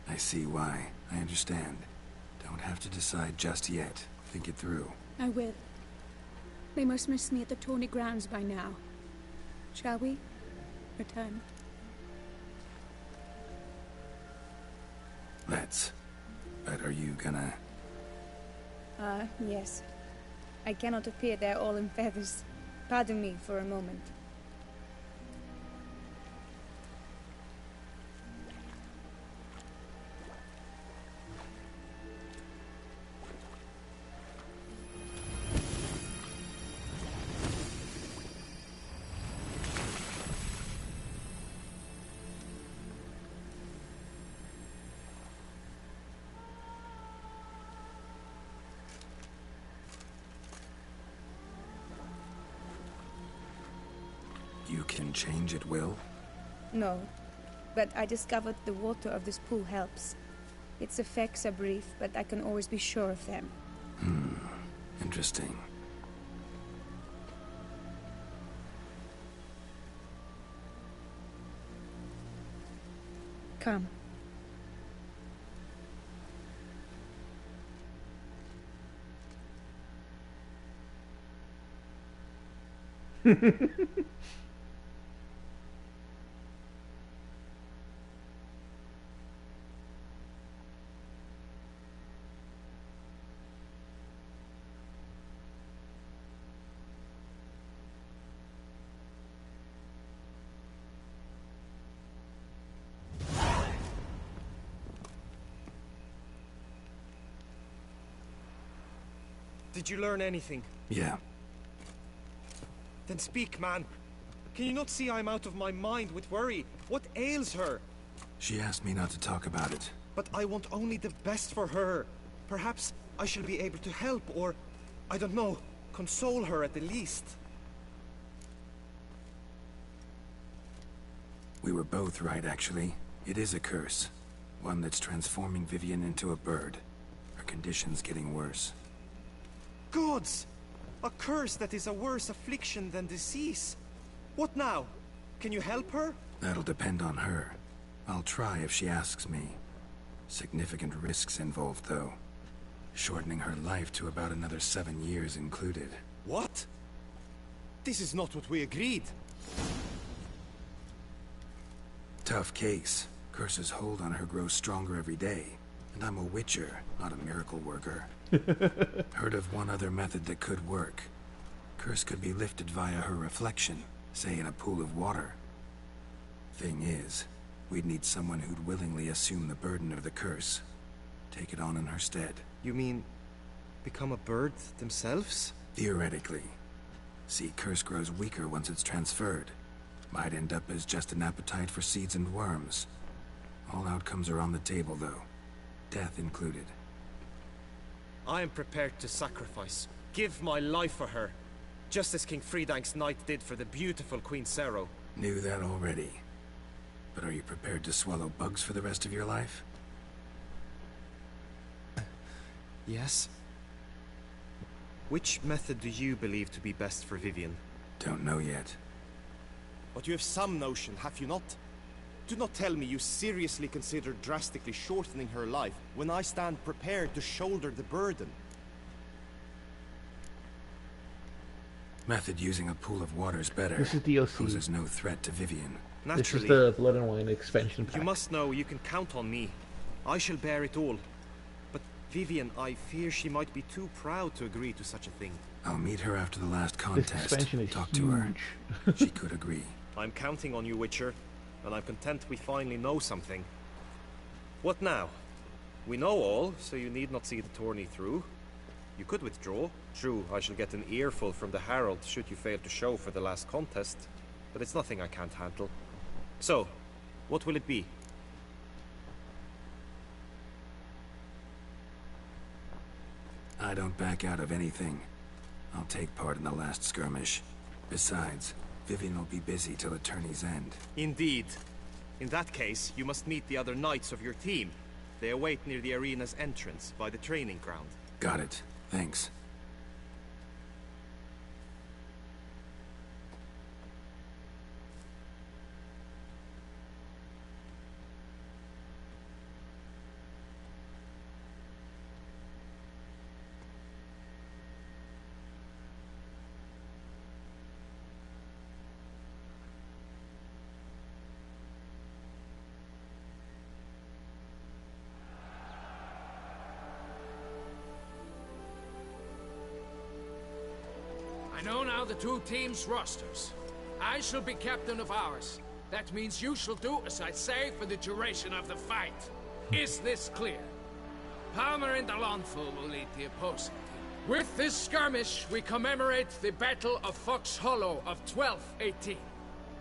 I see why. I understand. Don't have to decide just yet. Think it through. I will. They must miss me at the Tawny Grounds by now. Shall we? Return. Let's. But are you gonna... Yes. I cannot appear there all in feathers. Pardon me for a moment. You can change at will? No, but I discovered the water of this pool helps. Its effects are brief, but I can always be sure of them. Interesting. Come. Did you learn anything? Yeah. Then speak, man. Can you not see I'm out of my mind with worry? What ails her? She asked me not to talk about it. But I want only the best for her. Perhaps I shall be able to help, or, I don't know, console her at the least. We were both right, actually. It is a curse. One that's transforming Vivian into a bird. Her condition's getting worse. Gods! A curse that is a worse affliction than disease. What now? Can you help her? That'll depend on her. I'll try if she asks me. Significant risks involved, though. Shortening her life to about another 7 years included. What? This is not what we agreed. Tough case. Curse's hold on her grows stronger every day. And I'm a witcher, not a miracle worker. Heard of one other method that could work. Curse could be lifted via her reflection, say in a pool of water. Thing is, we'd need someone who'd willingly assume the burden of the curse. Take it on in her stead. You mean, become a bird themselves? Theoretically. See, curse grows weaker once it's transferred. Might end up as just an appetite for seeds and worms. All outcomes are on the table, though. Death included. I am prepared to sacrifice. Give my life for her. Just as King Fridank's knight did for the beautiful Queen Sero. Knew that already. But are you prepared to swallow bugs for the rest of your life? Yes. Which method do you believe to be best for Vivian? Don't know yet. But you have some notion, have you not? Do not tell me you seriously consider drastically shortening her life when I stand prepared to shoulder the burden. Method using a pool of water is better. This is DLC. Poses no threat to Vivian. Naturally. This is the Blood and Wine expansion pack. You must know you can count on me. I shall bear it all. But Vivian, I fear she might be too proud to agree to such a thing. I'll meet her after the last contest. This expansion is Talk huge. to her. She could agree. I'm counting on you, Witcher, and I'm content we finally know something. What now? We know all, so you need not see the tourney through. You could withdraw. True, I shall get an earful from the Herald should you fail to show for the last contest, but it's nothing I can't handle. So, what will it be? I don't back out of anything. I'll take part in the last skirmish. Besides, Vivian will be busy till the tourney's end. Indeed. In that case, you must meet the other knights of your team. They await near the arena's entrance, by the training ground. Got it. Thanks. I know now the two teams' rosters. I shall be captain of ours. That means you shall do as I say for the duration of the fight. Is this clear? Palmer and Alonso will lead the opposing team. With this skirmish, we commemorate the Battle of Fox Hollow of 1218,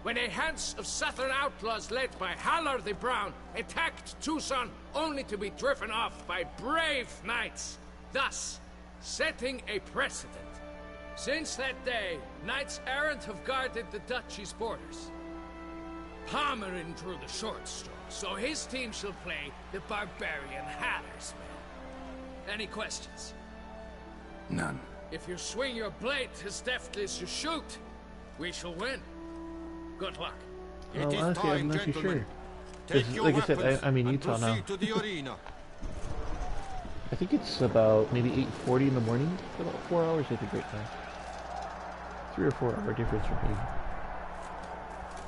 when a Hans of Southern outlaws led by Haller the Brown attacked Tucson only to be driven off by brave knights, thus setting a precedent. Since that day, knights errant have guarded the duchy's borders. Palmerin drew the short straw, so his team shall play the barbarian Hattersman. Any questions? None. If you swing your blade as deftly as you shoot, we shall win. Good luck. Well, honestly, I'm not too sure. Like I said, I'm in Utah now. I think it's about maybe 8:40 in the morning. About 4 hours, I think, right now. 3 or 4 hour difference for me.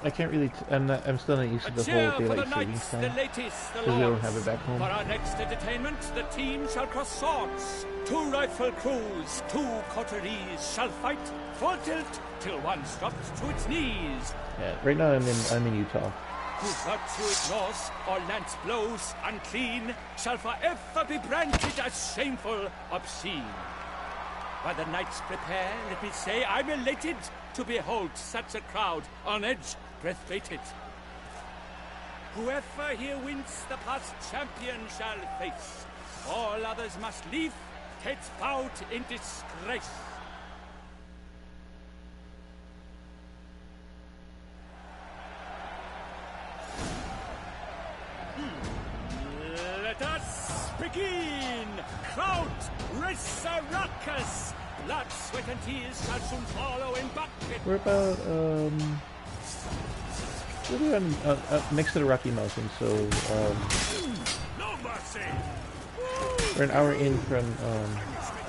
I can't really. I'm still not used to the whole daylight savings time because we don't have it back home. For our next entertainment, the team shall cross swords. 2 rifle crews, 2 coteries shall fight full tilt till one drops to its knees. Yeah, right now I'm in Utah. Who virtue ignores or lance blows unclean shall forever be branded as shameful, obscene. While the knights prepare, let me say I'm elated to behold such a crowd on edge, breath-baited. Whoever here wins the past champion shall face. All others must leave, heads bowed in disgrace. Let us begin! Crowd, race a ruckus! Blood, sweat, and tears shall soon follow in bucket. We're about next to the Rocky Mountains, so no mercy. We're an hour in from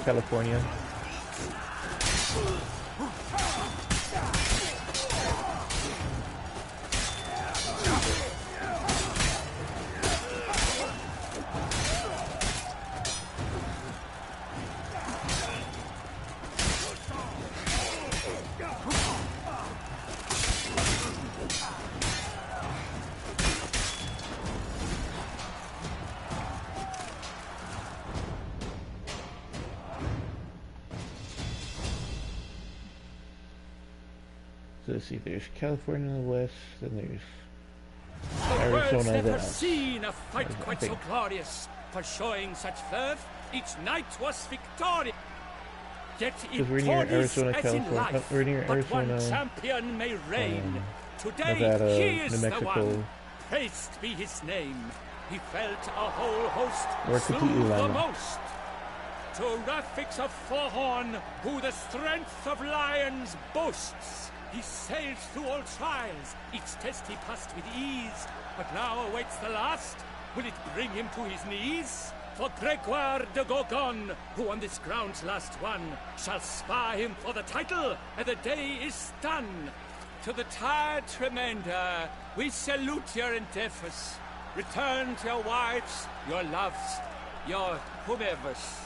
California. So let's see, there's California in the west, then there's The world's Arizona never there. seen a fight quite so glorious. For showing such verve, each knight was victorious. Yet in we're near tourneys Arizona, as in California. life, We're near but Arizona, one champion may reign. Today Nevada, he is New the Mexico. one. Praised be his name. He felt a whole host, We're slew completely the random. most. To Rafix of Forehorn, who the strength of lions boasts, He sails through all trials. Each test he passed with ease. But now awaits the last. Will it bring him to his knees? For Gregoire de Gorgon, who on this ground's last won, shall spar him for the title, and the day is done. To the tired Tremenda, we salute your endeavors. Return to your wives, your loves, your whomevers.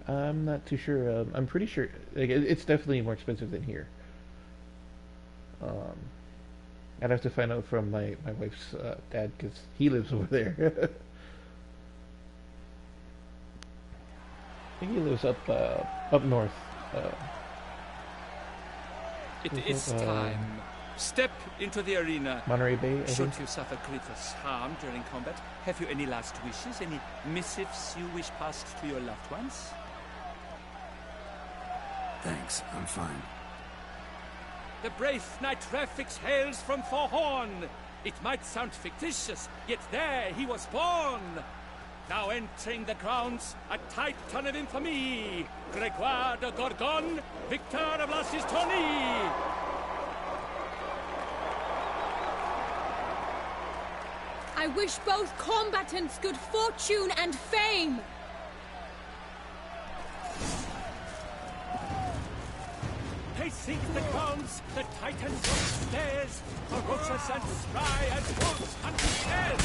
I'm not too sure. I'm pretty sure like, it's definitely more expensive than here. I'd have to find out from my wife's dad because he lives over there. I think he lives up north. It is time. Step into the arena. Monterey Bay, I Should think. you suffer grievous harm during combat, have you any last wishes? Any missives you wish passed to your loved ones? Thanks, I'm fine. The brave knight Refix hails from Forhorn. It might sound fictitious, yet there he was born. Now entering the grounds, a titan of infamy, Gregoire de Gorgon, victor of La Sistonie. I wish both combatants good fortune and fame. Pacing the grounds, the titans on stairs, ferocious and spry as wolves hunting hares.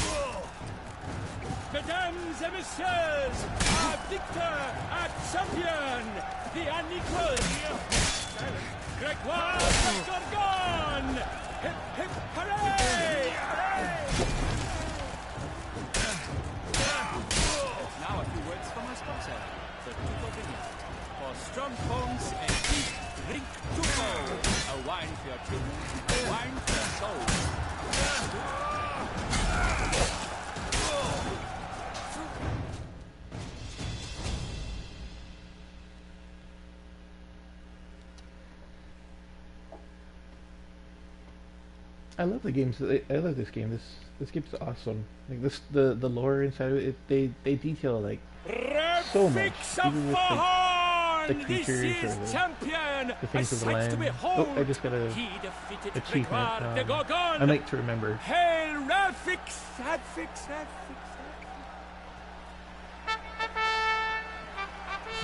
Mesdames et messieurs, our victor, our champion, the unequal, Gregoire de Gorgon! Hip, hip, hooray! Now a few words from my sponsor, the Duke of England. For strong bones and deep, drink Duco. A wine for your children, a wine for your soul. I love the games. I love this game. This game's awesome. Like the lore inside of it. They detail like so much. Even with like, the creatures or the things of the land. Oh, I just got a achievement. I like to remember. Hail Refix!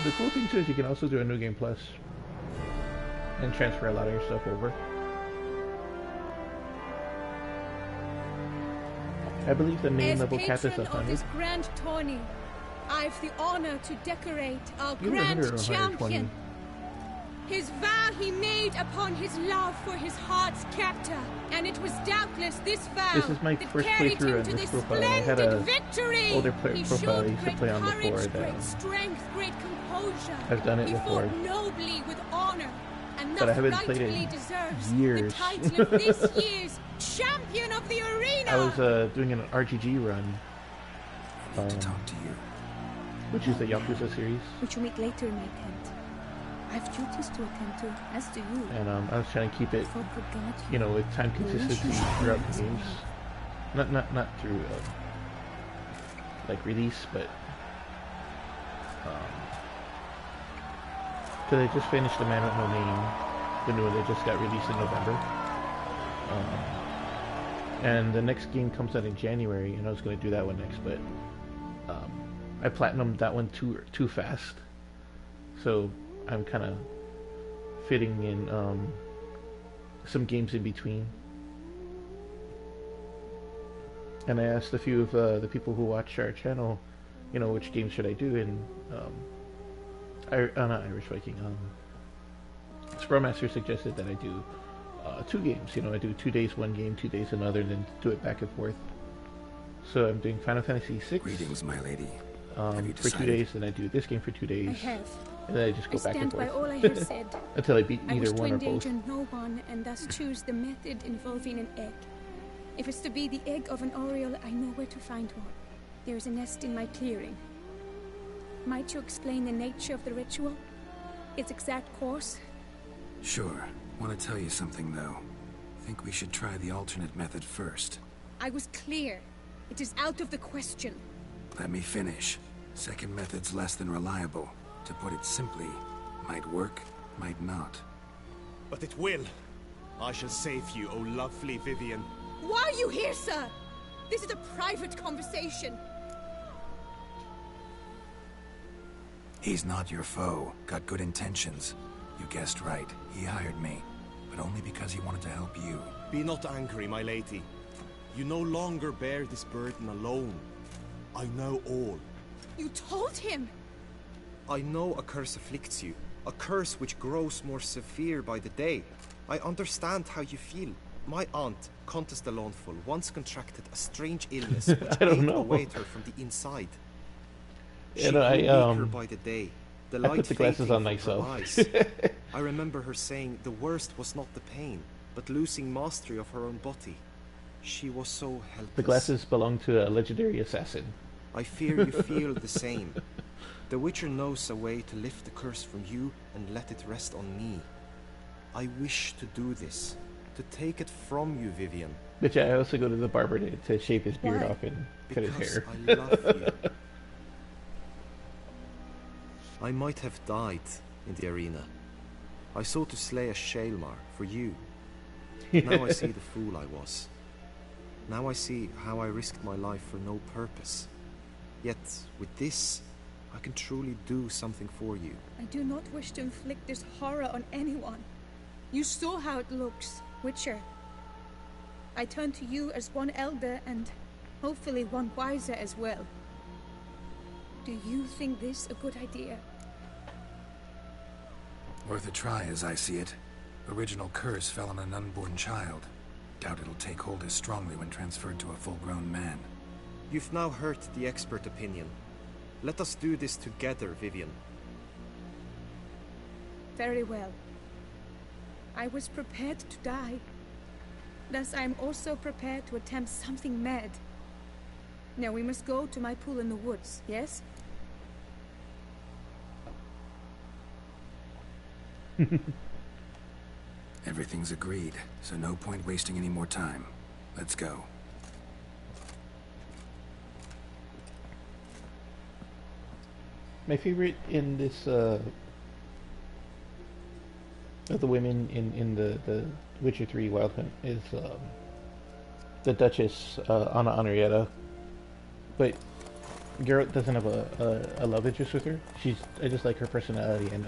The cool thing too is you can also do a New Game Plus and transfer a lot of your stuff over. I believe the main level cap is 100. This grand tourney, I've the honor to decorate our Either grand 100 or champion. His vow he made upon his love for his heart's captor, and it was doubtless this vow This is my that first carried playthrough him on to this this profile. I had splendid a victory. older He profile I showed used to great play on courage, before great that. strength, great composure. I've done it he before. fought nobly with honor, and But I thus haven't played rightfully it in deserves years. the title of this year's champion of the arena. I was doing an RGG run. I need to talk to you. Which is the Yakuza series. We shall meet later in my tent. I have duties to attend to, as do you. And I was trying to keep it, God guide you know, with time consistency throughout the games. Not through like release, but because I just finished The Man with No Name, the new one that just got released in November. And the next game comes out in January, and I was going to do that one next, but I platinumed that one too fast. So I'm kind of fitting in some games in between. And I asked a few of the people who watch our channel, you know, which games should I do, and not Irish Viking. Scrum Master suggested that I do 2 games. You know, I do 2 days one game, 2 days another, and then do it back and forth. So I'm doing Final Fantasy VI. Greetings, my lady. For 2 days, then I do this game for 2 days. I have. And then I just go back and forth. I stand by all I have said. Until I beat I either wish one to or both. endanger no one, and thus choose the method involving an egg. If it's to be the egg of an oriole, I know where to find one. There is a nest in my clearing. Might you explain the nature of the ritual? Its exact course? Sure. Want to tell you something, though. Think we should try the alternate method first. I was clear. It is out of the question. Let me finish. Second method's less than reliable. To put it simply, might work, might not. But it will. I shall save you, oh lovely Vivian. Why are you here, sir? This is a private conversation. He's not your foe. Got good intentions. You guessed right. He hired me. But only because he wanted to help you. Be not angry, my lady. You no longer bear this burden alone. I know all. You told him? I know a curse afflicts you. A curse which grows more severe by the day. I understand how you feel. My aunt, Countess de Lawnful, once contracted a strange illness which awaited her from the inside. She grew weaker by the day. The light put the glasses on fading myself. from her eyes. I remember her saying the worst was not the pain, but losing mastery of her own body. She was so helpless. The glasses belong to a legendary assassin. I fear you feel the same. The Witcher knows a way to lift the curse from you and let it rest on me. I wish to do this, to take it from you, Vivian. But yeah, I also go to the barber to shave his beard off and cut his hair. I love you. I might have died in the arena. I sought to slay a Shaelmar for you. Now I see the fool I was. Now I see how I risked my life for no purpose. Yet, with this, I can truly do something for you. I do not wish to inflict this horror on anyone. You saw how it looks, Witcher. I turn to you as one elder and hopefully one wiser as well. Do you think this a good idea? Worth a try as I see it. Original curse fell on an unborn child. Doubt it'll take hold as strongly when transferred to a full-grown man. You've now heard the expert opinion. Let us do this together, Vivian. Very well. I was prepared to die. Thus I am also prepared to attempt something mad. Now we must go to my pool in the woods, yes? Everything's agreed, so no point wasting any more time. Let's go. My favorite in this, of the women in the Witcher 3 Wild Hunt is the Duchess, Anna Henrietta. But Geralt doesn't have a love interest with her. I just like her personality, and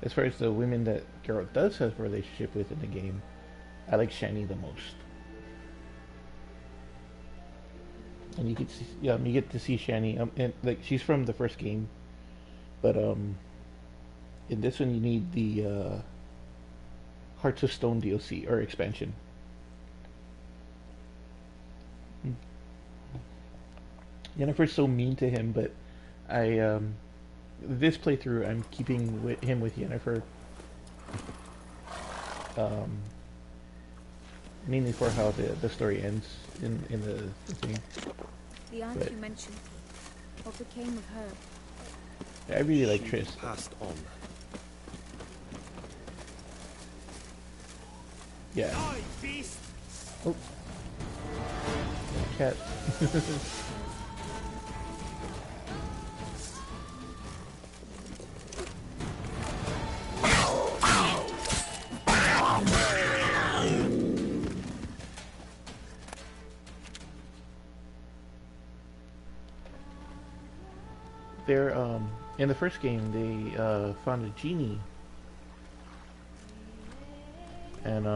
as far as the women that Geralt does have a relationship with in the game, I like Shani the most. And you get you get to see Shani, and like she's from the first game, but in this one you need the Hearts of Stone DLC or expansion. Yennefer's so mean to him, but this playthrough I'm keeping him with Yennefer, mainly for how the story ends in the thing. The aunt you mentioned, what became of her? I really like Triss. Passed on. Yeah. Oh. Cat. They're, in the first game, they found a genie, and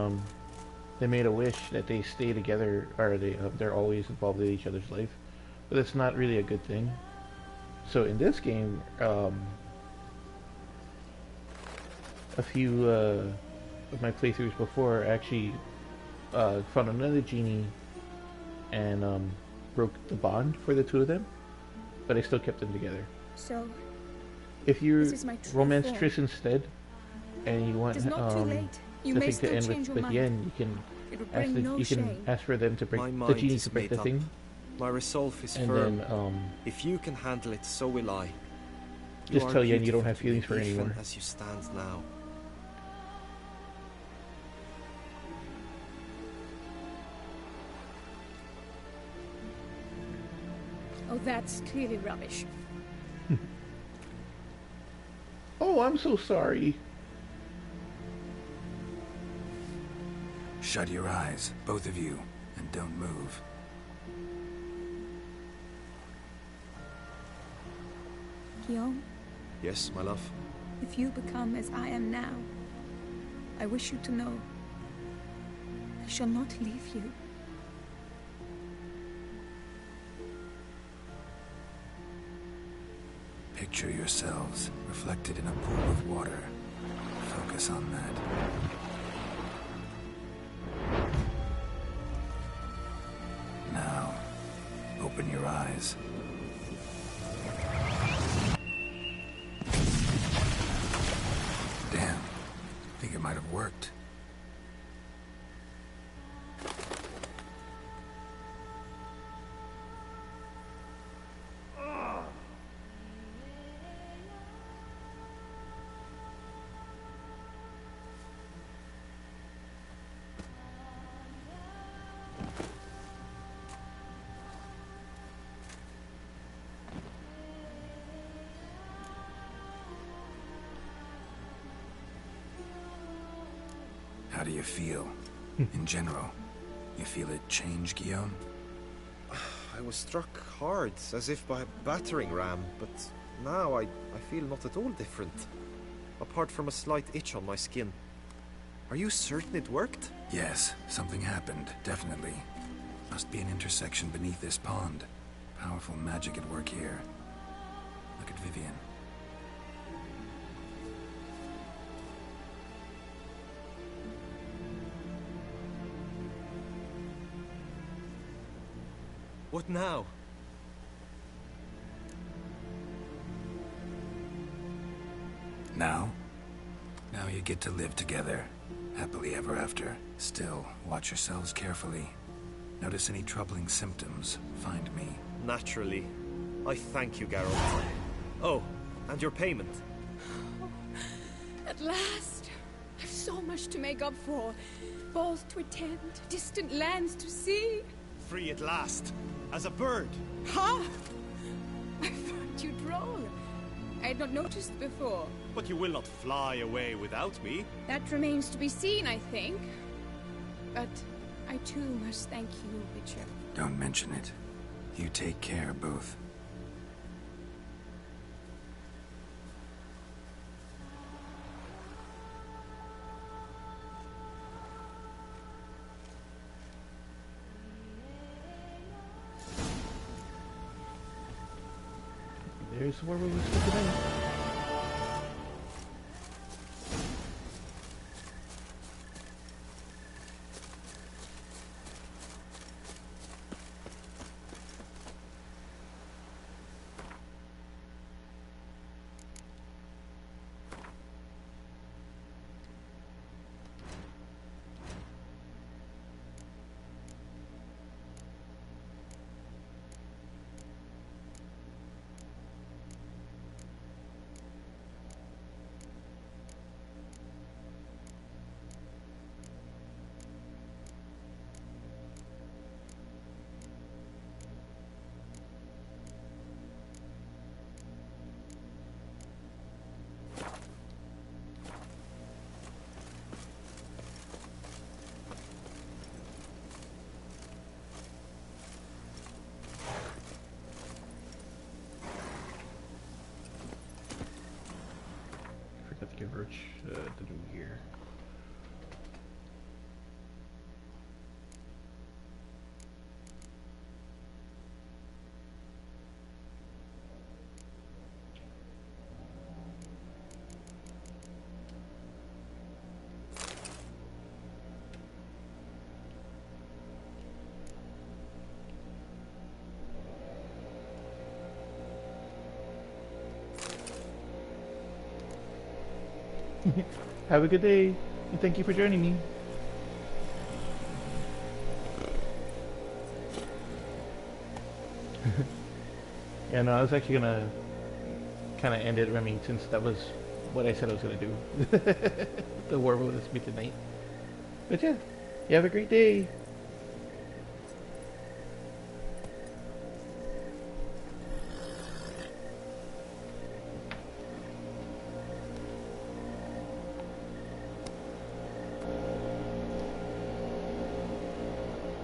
they made a wish that they stay together, or they're always involved in each other's life, but it's not really a good thing. So in this game, a few of my playthroughs before actually found another genie and broke the bond for the two of them, but I still kept them together. So, if you romance Triss instead, and you want the thing to end with Yen, you can ask for them to break the genie to break the thing. My resolve is and firm. Then, if you can handle it, so will I. Just tell Yen you don't have feelings for her anymore. As you stand now. Oh, that's clearly rubbish. Oh, I'm so sorry. Shut your eyes, both of you, and don't move. Guillaume? Yes, my love? If you become as I am now, I wish you to know I shall not leave you. Picture yourselves reflected in a pool of water. Focus on that. Now, open your eyes. Damn, I think it might have worked. How do you feel? In general, you feel it change, Guillaume? I was struck hard, as if by a battering ram, but now I feel not at all different. Apart from a slight itch on my skin. Are you certain it worked? Yes, something happened, definitely. Must be an intersection beneath this pond. Powerful magic at work here. Look at Vivian. What now? Now? Now you get to live together. Happily ever after. Still, watch yourselves carefully. Notice any troubling symptoms, find me. Naturally. I thank you, Geralt. Oh, and your payment. Oh, at last. I've so much to make up for. Balls to attend, distant lands to see. Free at last. As a bird. Huh? I found you droll. I had not noticed before. But you will not fly away without me. That remains to be seen, I think. But I too must thank you, Witcher. Don't mention it. You take care, both. There's where we were today. Give her the new year. Have a good day, and thank you for joining me. Yeah, no, I was actually gonna kind of end it, Remy, since that was what I said I was gonna do. The Warble with Smitten tonight. But yeah, you have a great day.